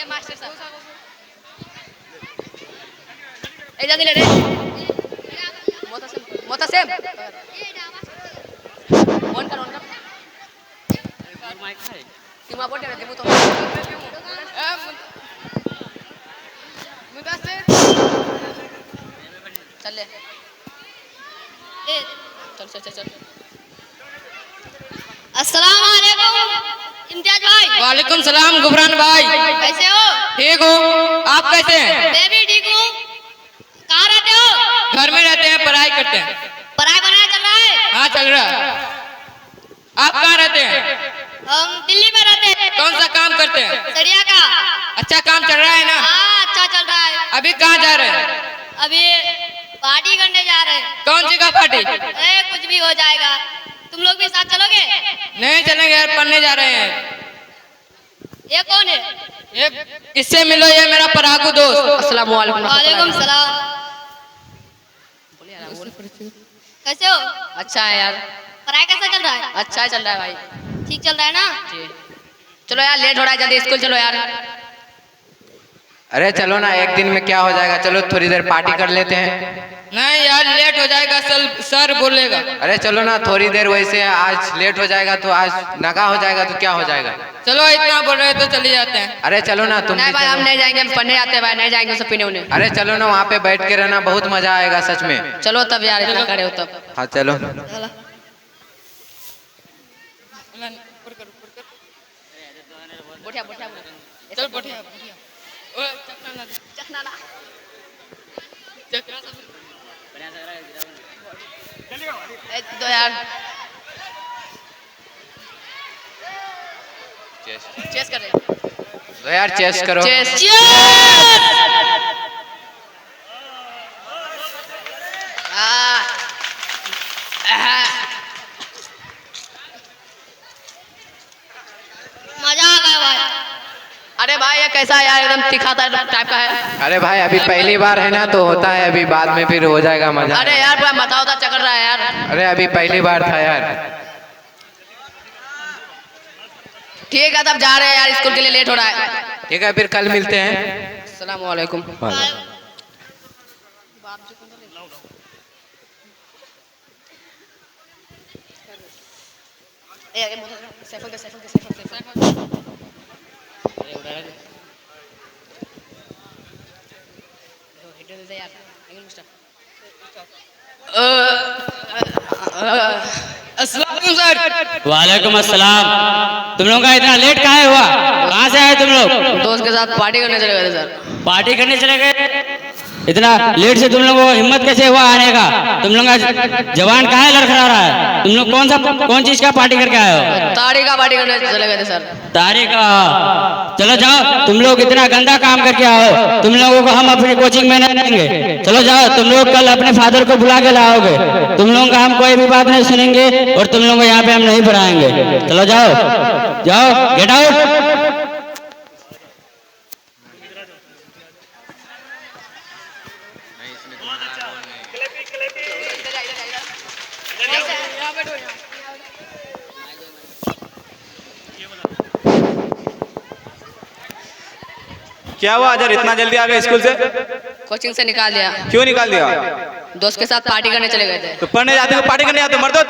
मास्टर साहब ए जल्दी ले रे मोतासेम ऑन कर माइक है तिमा बोटे रे तिमु तो मुदासेर चल ले ए चल अस्सलाम वालेकुम इम्तियाज भाई। वालेकुम सलाम गुफरान भाई, कैसे हो? ठीक हो? आप कैसे हैं? मैं भी ठीक हूँ। कहाँ रहते हो? घर में रहते हैं, पढ़ाई करते हैं। पढ़ाई बनाया चल रहा है? हाँ चल रहा है। आप कहाँ रहते हैं? हम दिल्ली में रहते हैं। कौन सा काम करते हैं? सरिया का। अच्छा काम चल रहा है ना? हाँ अच्छा चल रहा है। अभी कहाँ जा रहे हैं? अभी पार्टी करने जा रहे हैं। कौन सी का पार्टी? कुछ भी हो जाएगा। तुम लोग भी साथ चलोगे? नहीं चलेंगे यार, पढ़ने जा रहे हैं। ये कौन है? इससे मिलो, ये मेरा पढ़ाकू दोस्त। अस्सलाम वालेकुम। वालेकुम सलाम। कैसे हो? अच्छा है यार। पढ़ाई कैसा चल रहा है? अच्छा चल रहा है भाई। ठीक चल रहा है ना? चलो यार लेट हो रहा है, जल्दी स्कूल चलो यार। अरे चलो ना, एक दिन में क्या हो जाएगा, चलो थोड़ी देर पार्टी कर लेते हैं। नहीं यार लेट हो जाएगा, सर बोलेगा। अरे चलो ना थोड़ी देर, वैसे आज लेट हो जाएगा तो आज नगा हो जाएगा तो क्या हो जाएगा। चलो इतना बोल रहे तो चले जाते हैं। अरे चलो ना तुम नहीं भी भाई हम चलो। नहीं जाएंगे, हम पढ़ने जाते हैं भाई, नहीं जाएंगे सब पीने उन्हें। अरे चलो ना, वहाँ पे बैठ के रहना, बहुत मजा आएगा सच में। चलो तब यार, इतना करे हो तब। हाँ चलो। चल बोटिया चखना ना दो यार। चेस कर रहे तो यार चेस करो। चेस मजा आ गया भाई। अरे भाई ये कैसा है यार, एकदम तीखा टाइप का है। अरे भाई अभी पहली बार है ना तो होता है, अभी बाद में फिर हो जाएगा मजा। अरे यार पूरा माथा उता चकर रहा है यार। अरे अभी पहली बार था यार। ठीक है तब जा रहे हैं यार, स्कूल के लिए लेट हो रहा है। ठीक है फिर कल मिलते हैं। अस्सलाम वालेकुम। अस्सलाम सर। वालेकुम अस्सलाम। तुम लोगों का इतना लेट काहे हुआ? कहाँ से आए तुम लोग? दोस्त के साथ पार्टी करने चले गए थे सर। पार्टी करने चले गए? इतना लेट से तुम लोगों को हिम्मत कैसे हुआ आने का? तुम लोग का जवान काहे लड़खड़ा रहा है? तुम लोग कौन चीज का पार्टी करके आए हो? ताड़ी का पार्टी करने चले गए थे सर। तारीख का? चलो जाओ, तुम लोग इतना गंदा काम करके आओ, तुम लोगों को हम अपनी कोचिंग में नहीं देंगे। चलो जाओ, तुम लोग कल अपने फादर को बुला के लाओगे। तुम लोगों का हम कोई भी बात नहीं सुनेंगे और तुम लोगों को यहाँ पे हम नहीं पढ़ाएंगे। चलो जाओ जाओ, गेट आउट। क्या हुआ अजर, इतना जल्दी आ गए स्कूल से? कोचिंग से निकाल दिया। क्यों निकाल दिया? दोस्त के साथ पार्टी करने चले गए थे। तो पढ़ने जाते हो पार्टी करने जाते हो, मर्दो?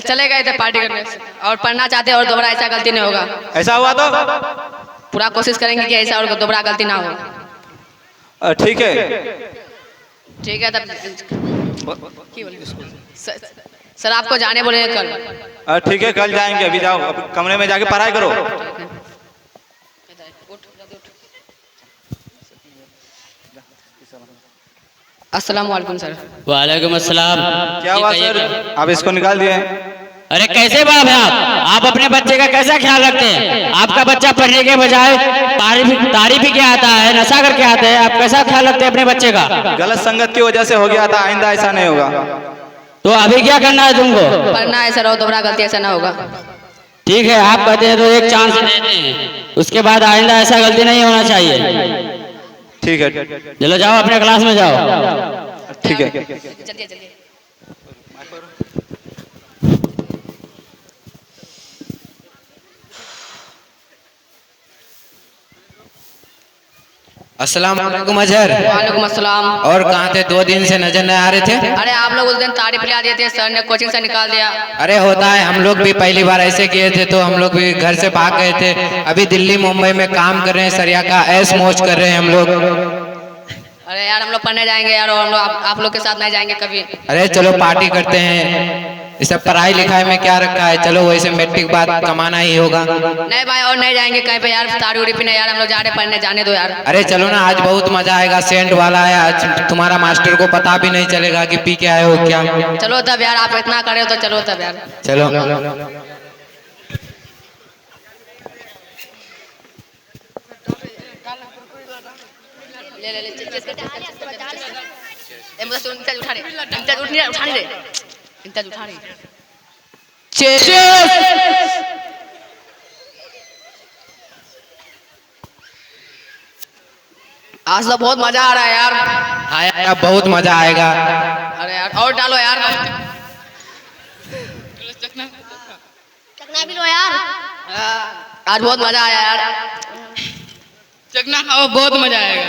चले गए थे पार्टी करने। और पढ़ना चाहते हैं और दोबारा ऐसा गलती नहीं होगा। ऐसा हुआ तो पूरा कोशिश करेंगे कि ऐसा और दोबारा गलती ना हो। ठीक है। ठीक है तब सर आपको जाने बोले कल। ठीक है, कल जाएंगे। अभी जाओ, अब कमरे में जाके पढ़ाई करो। अस्सलाम वालेकुम सर। वालेकुम अस्सलाम। क्या हुआ सर, आप इसको निकाल दिए? अरे कैसे बाप है आप अपने बच्चे का कैसा ख्याल रखते हैं? आपका बच्चा पढ़ने के बजाय तारीफ ही क्या आता है, नशा करके आता है। आप कैसा ख्याल रखते हैं अपने बच्चे का? गलत संगत की वजह से हो गया था, आइंदा ऐसा नहीं होगा। तो अभी क्या करना है तुमको? पढ़ना है सर और दोबारा गलती ऐसा ना होगा। ठीक है, आप कहते हैं तो एक चांस देते हैं, उसके बाद आइंदा ऐसा गलती नहीं होना चाहिए। ठीक है, चलो जाओ अपने क्लास में जाओ। ठीक है। चलिए चलिए। अस्सलाम वालेकुम अजहर। वालेकुम अस्सलाम। और कहाँ थे? 2 दिन से नजर नहीं आ रहे थे। अरे आप लोग उस दिन तारीफ लिया दिए थे, सर ने कोचिंग से निकाल दिया। अरे होता है, हम लोग भी पहली बार ऐसे किए थे तो हम लोग भी घर से भाग गए थे। अभी दिल्ली मुंबई में काम कर रहे हैं, सरिया का ऐश मौज कर रहे हैं हम लोग। अरे यार हम लोग पढ़ने जाएंगे यार, और हम लोग आप लोग के साथ नहीं जाएंगे कभी। अरे चलो पार्टी करते हैं। इसे पढ़ाई लिखाई में क्या रखा है, चलो वैसे मैट्रिक बाद कमाना ही होगा। नहीं भाई और नहीं जाएंगे कहीं पे यार, तारी उड़ी पीने यार, हम लोग जा रहे पढ़ने, जाने दो यार। अरे चलो ना, आज बहुत मजा आएगा। सेंट वाला है आज, तुम्हारा मास्टर को पता भी नहीं चलेगा कि पी के आए हो क्या। चलो तब यार, आप इतना करे हो तो चलो तब यार। चलो ले ले ले उठा रहे, उठाने दे, उठा रहे। आज तो बहुत मजा आ रहा है यार। आया, बहुत मजा आएगा। अरे यार और डालो यार। चखना भी लो यार। आज बहुत मजा आया यार। चखना खाओ, बहुत मजा आएगा।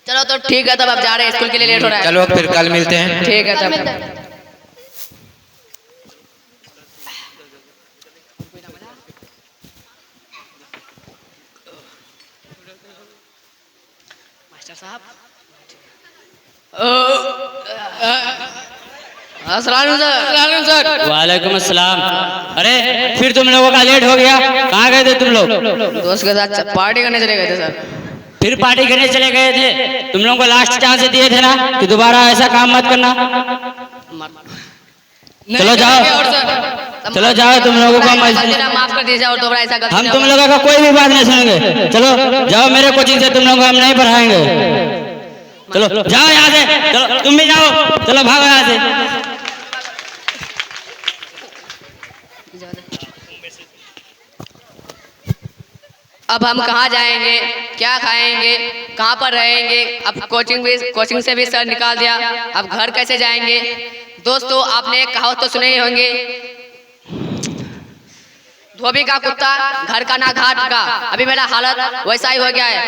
चलो तो ठीक है, तब आप जा रहे हैं, स्कूल के लिए लेट हो रहा है। चलो फिर कल मिलते हैं। ठीक है तब। मास्टर साहब सर। वालेकुम अस्सलाम। अरे फिर तुम लोगों का लेट हो गया, कहाँ गए थे तुम लोग? दोस्त के साथ पार्टी करने चले गए थे सर। फिर पार्टी करने चले गए थे? तुम लोगों को लास्ट चांस दिए थे ना कि दोबारा ऐसा काम मत करना। चलो जाओ, चलो जाओ, तुम लोगों को माफ कर दीजिए और दोबारा ऐसा गलती हम ना तुम हो। लोगों का कोई भी बात नहीं सुनेंगे। चलो जाओ, मेरे कोचिंग से तुम लोगों को हम नहीं पढ़ाएंगे। चलो जाओ यहाँ से, चलो तुम भी जाओ, चलो भागो यहाँ से। अब हम कहाँ जाएंगे, क्या खाएंगे, कहाँ पर रहेंगे? अब कोचिंग से भी सर निकाल दिया, अब घर कैसे जाएंगे? दोस्तों आपने एक कहावत तो सुने ही होंगे, धोबी का कुत्ता घर का ना घाट का। अभी मेरा हालत वैसा ही हो गया है।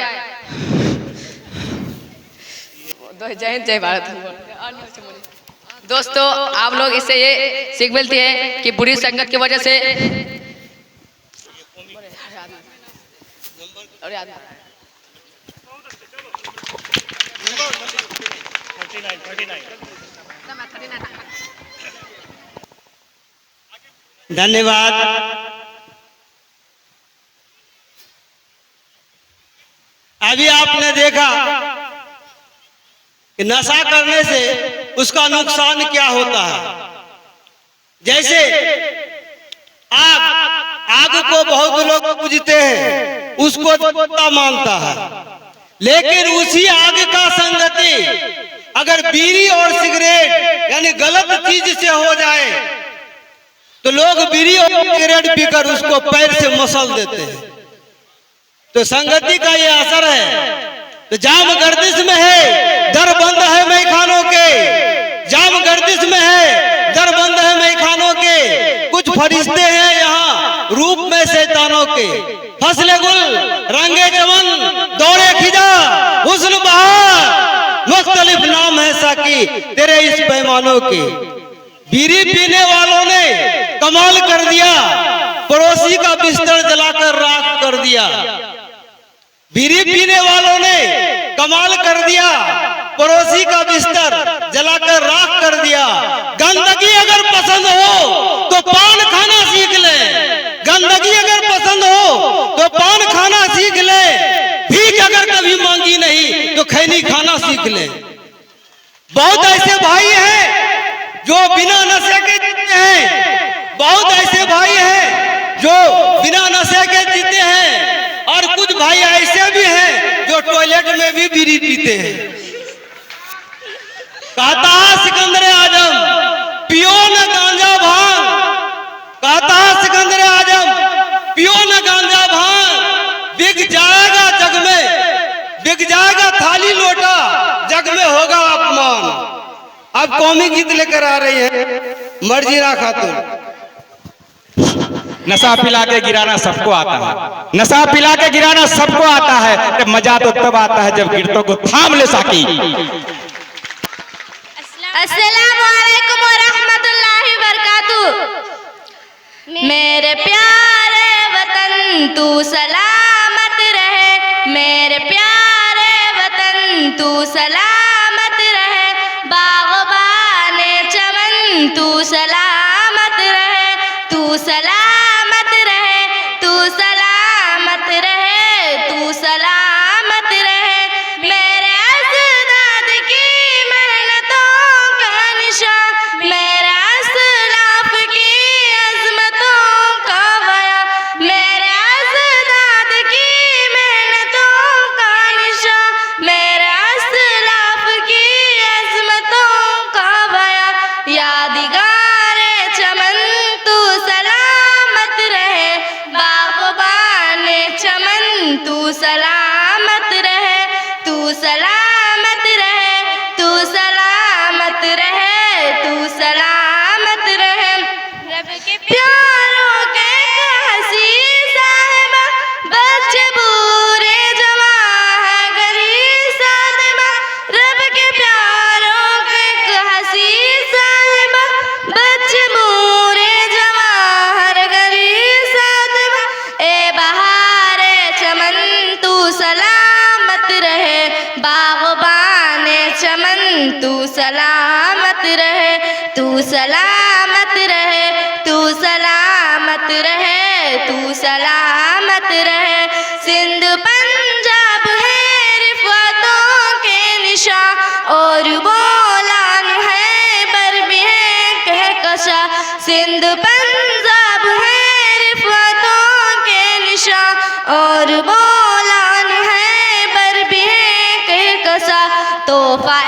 जय हिंद जय भारत। दोस्तों आप लोग इससे ये सीख मिलती है कि बुरी संगत की वजह से धन्यवाद। अभी आपने देखा कि नशा करने से उसका नुकसान क्या होता है। जैसे आग को बहुत लोग पूजते हैं, उसको देवता मानता है, लेकिन उसी आग का संगति अगर बीड़ी और सिगरेट यानी गलत चीज से हो जाए तो लोग बीड़ी और सिगरेट पीकर उसको पैर से मसल देते हैं। तो संगति का ये असर है। तो जाम गर्दिश में है, दर बंद है मैखानों के। जाम गर्दिश में है, दर बंद है मैखानों के। कुछ फरिश्ते हैं यहाँ रूप में शैतानों के। फसले गुल रंगे चमन दौड़े खिजा, हुस्न बहार मुख्तलिफ नाम है साकी तेरे इस पैमानों के। बीड़ी पीने वालों ने पड़ोसी का बिस्तर जलाकर राख कर दिया। बीड़ी पीने वालों ने कमाल कर दिया, पड़ोसी का बिस्तर जलाकर राख कर दिया। गंदगी अगर पसंद हो तो पान खाना सीख ले, गंदगी अगर पसंद हो तो पान खाना सीख ले। भीख अगर कभी मांगी नहीं तो खैनी खाना सीख ले। बहुत ऐसे भाई हैं जो बिना नशे के जीते हैं, बहुत ऐसे भाई हैं जो बिना नशे के जीते हैं, और कुछ भाई ऐसे भी हैं जो टॉयलेट में भी बीड़ी पीते हैं। कहता है सिकंदर आजम, पियो न गांजा भांग, कहता है सिकंदर आजम, पियो न गांजा भांग, बिक जाएगा जग में, बिक जाएगा थाली लोटा, जग में होगा अपमान। अब कौमी गीत लेकर आ रही है मर्जीरा खातून। नशा पिला के गिराना सबको आता है, नशा पिला के गिराना सबको आता है, मजा तो तब आता है जब गिरतों को थाम ले साकी। अस्सलामु अलैकुम व रहमतुल्लाहि व बरकातुहू। मेरे प्यारे वतन तू सलामत रहे, मेरे प्यारे वतन तू सलामत रहे, बाग़बाने चमन तू सलामत रहे, तू सलामत रहे, तू सलामत रहे, तू सलामत रहे। मेरे अज़दाद की मेहनतों का निशान, मेरे असलाफ की अज़मतों का बयान, मेरे अज़दाद की मेहनतों का निशान, मेरे असलाफ की अज़मतों का बयान। यादगारे चमन तू सलामत रहे, बाग़बाने चमन तू सलामत रहे, तू सलामत रहे, तू सलामत रहे, तू सलामत रहे। रब के प्यारों के हंसी साहिबा, बच्चे बूढ़े जवान है गरीब सादिमा। रब के प्यारों के हंसी साहिबा, बच्चे बूढ़े जवान है गरीब सादिमा। ए बहारे चमन तू सलामत रहे, बाग़बाने चमन तू सलामत रहे, तू सलामत रहे, तू सलामत रहे, तू सलामत रहे। सिंध पंजाब है रिफ़तों के निशान, और बोलान है बरबी है कहकशा। सिंध पंजाब है रिफ़तों के निशान, और बोलान है बरबी है कहकशा। तोहफ़ा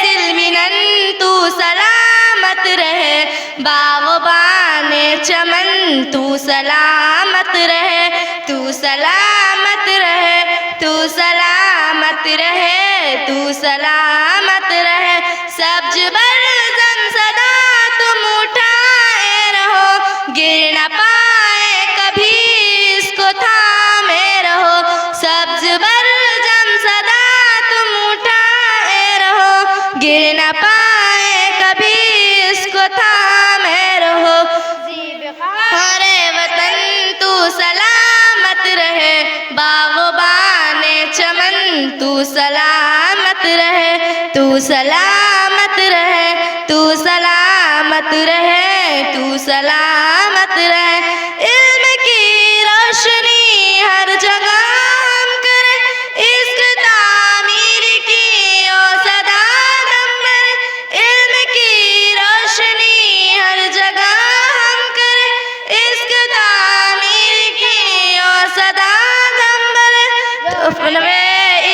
ज़िलमिनन तू सलामत रहे, बाग़बाने चमन तू सलामत रहे, तू सलामत रहे, तू सलामत रहे, तू सलामत रहे। सब्ज बरज़म सदा तुम उठाए रहो, गिर न पाए कभी इसको थामे रहो। सब्ज बरज़म सदा तुम उठाए रहो, गिर न पाए कभी इसको थामे रहो। हरे वतन तू सलामत रहे, बाग़बाने चमन तू सलामत रहे, तू सलामत रहे, तू सलामत रहे, तू सलामत रहे। इल्म की रोशनी हर जगह हम करें, इश्क़ तामीर की ओ सदा दम भरे। इल्म की रोशनी हर जगह हम करें, इश्क़ तामीर की ओ सदा दम भरे।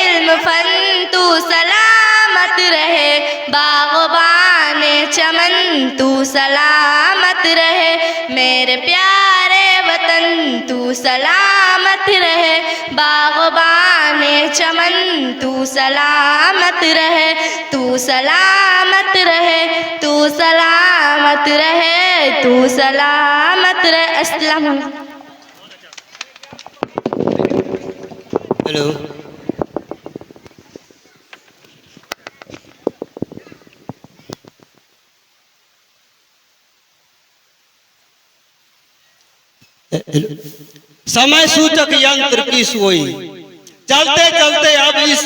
इल्म फन तू सलामत रहे, बाग़बाने चमन तू सलामत रहे। मेरे प्यारे वतन तू सलामत रहे, बाग़बाने चमन तू सलामत रहे, तू सलामत रहे, तू सलामत रहे, तू सलामत रहे। अस्सलाम वालेकुम। हेलो, समय सूचक यंत्र की सोई चलते चलते अब इस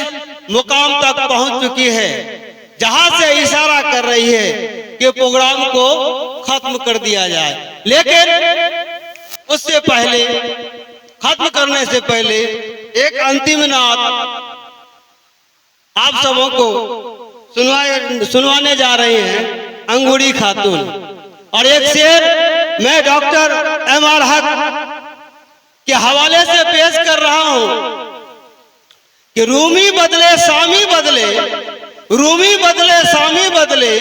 मुकाम तक पहुंच चुकी है जहां से इशारा कर रही है कि प्रोग्राम को खत्म कर दिया जाए। लेकिन उससे पहले, खत्म करने से पहले एक अंतिम नात आप सबों को सुनवाने जा रहे हैं, अंगूरी खातून। और एक शेर मैं डॉक्टर एम.आर. हक के हवाले से पेश कर रहा हूं कि रूमी बदले सामी बदले, रूमी बदले सामी बदले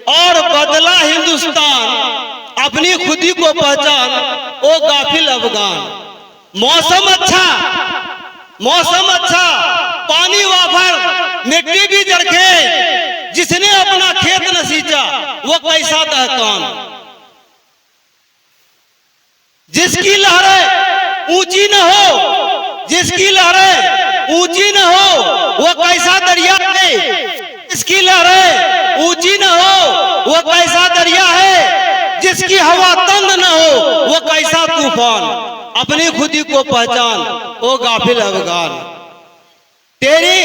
और बदला हिंदुस्तान अपनी खुदी को पहचान ओ गाफिल अफगान। मौसम अच्छा, मौसम अच्छा, पानी वाफर मिट्टी भी जरखे, जिसने अपना खेत न सींचा वो कैसा दहकान। जिसकी लहरें ऊंची न हो, जिसकी लहरें ऊंची न हो वो कैसा दरिया है, जिसकी लहरें ऊंची न हो वो कैसा दरिया है, जिसकी हवा तंग न हो वो कैसा तूफान। अपनी खुदी को पहचान ओ गाफिल अफगान। तेरी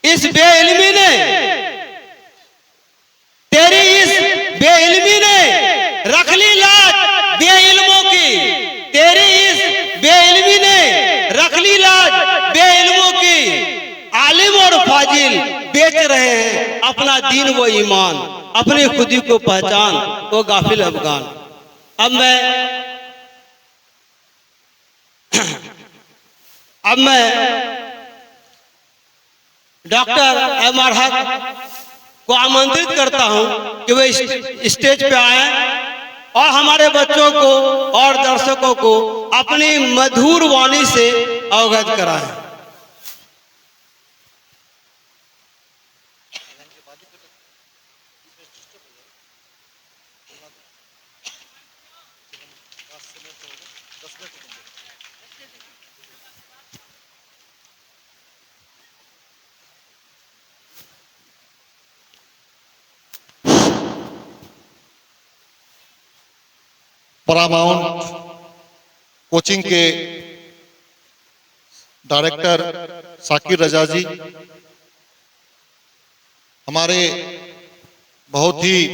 इस बेइल्मी ने, तेरी इस बेइल्मी ने रख ली लाज बेइल्मों की, तेरी इस बेइल्मी ने रख ली लाज बेइल्मों की। आलिम और फाजिल बेच रहे हैं अपना दीन व ईमान, अपनी खुदी को पहचान ओ गाफिल अफगान। अब मैं डॉक्टर एम.आर. हक को आमंत्रित करता हूं कि वे स्टेज पे आए और हमारे बच्चों को और दर्शकों को अपनी मधुर वाणी से अवगत कराएं। पैरामाउंट कोचिंग के डायरेक्टर साकिर रजा जी, हमारे बहुत ही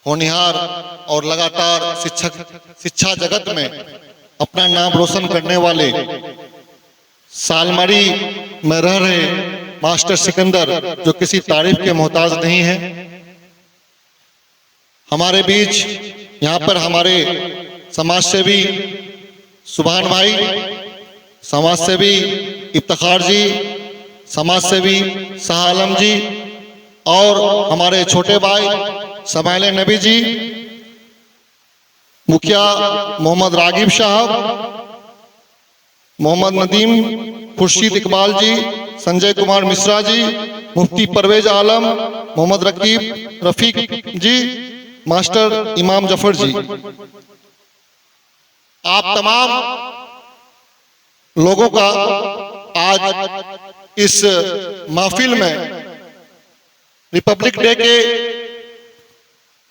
होनहार और लगातार शिक्षा जगत में अपना नाम रोशन करने वाले, सालमारी में रह रहे मास्टर सिकंदर, जो किसी तारीफ के मोहताज नहीं है। हमारे बीच यहाँ पर हमारे समाज सेवी सुभान भाई, समाज सेवी इफ्तिखार जी, समाज सेवी शाह आलम जी और हमारे छोटे भाई समाइल नबी जी, मुखिया मोहम्मद रागिब साहब, मोहम्मद नदीम खुर्शीद इकबाल जी, संजय कुमार मिश्रा जी, मुफ्ती परवेज आलम, मोहम्मद रकीब रफीक जी, मास्टर इमाम जफर जी, आप तमाम लोगों का आज इस महफिल में रिपब्लिक डे के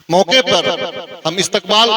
मौके पर हम इस्तकबाल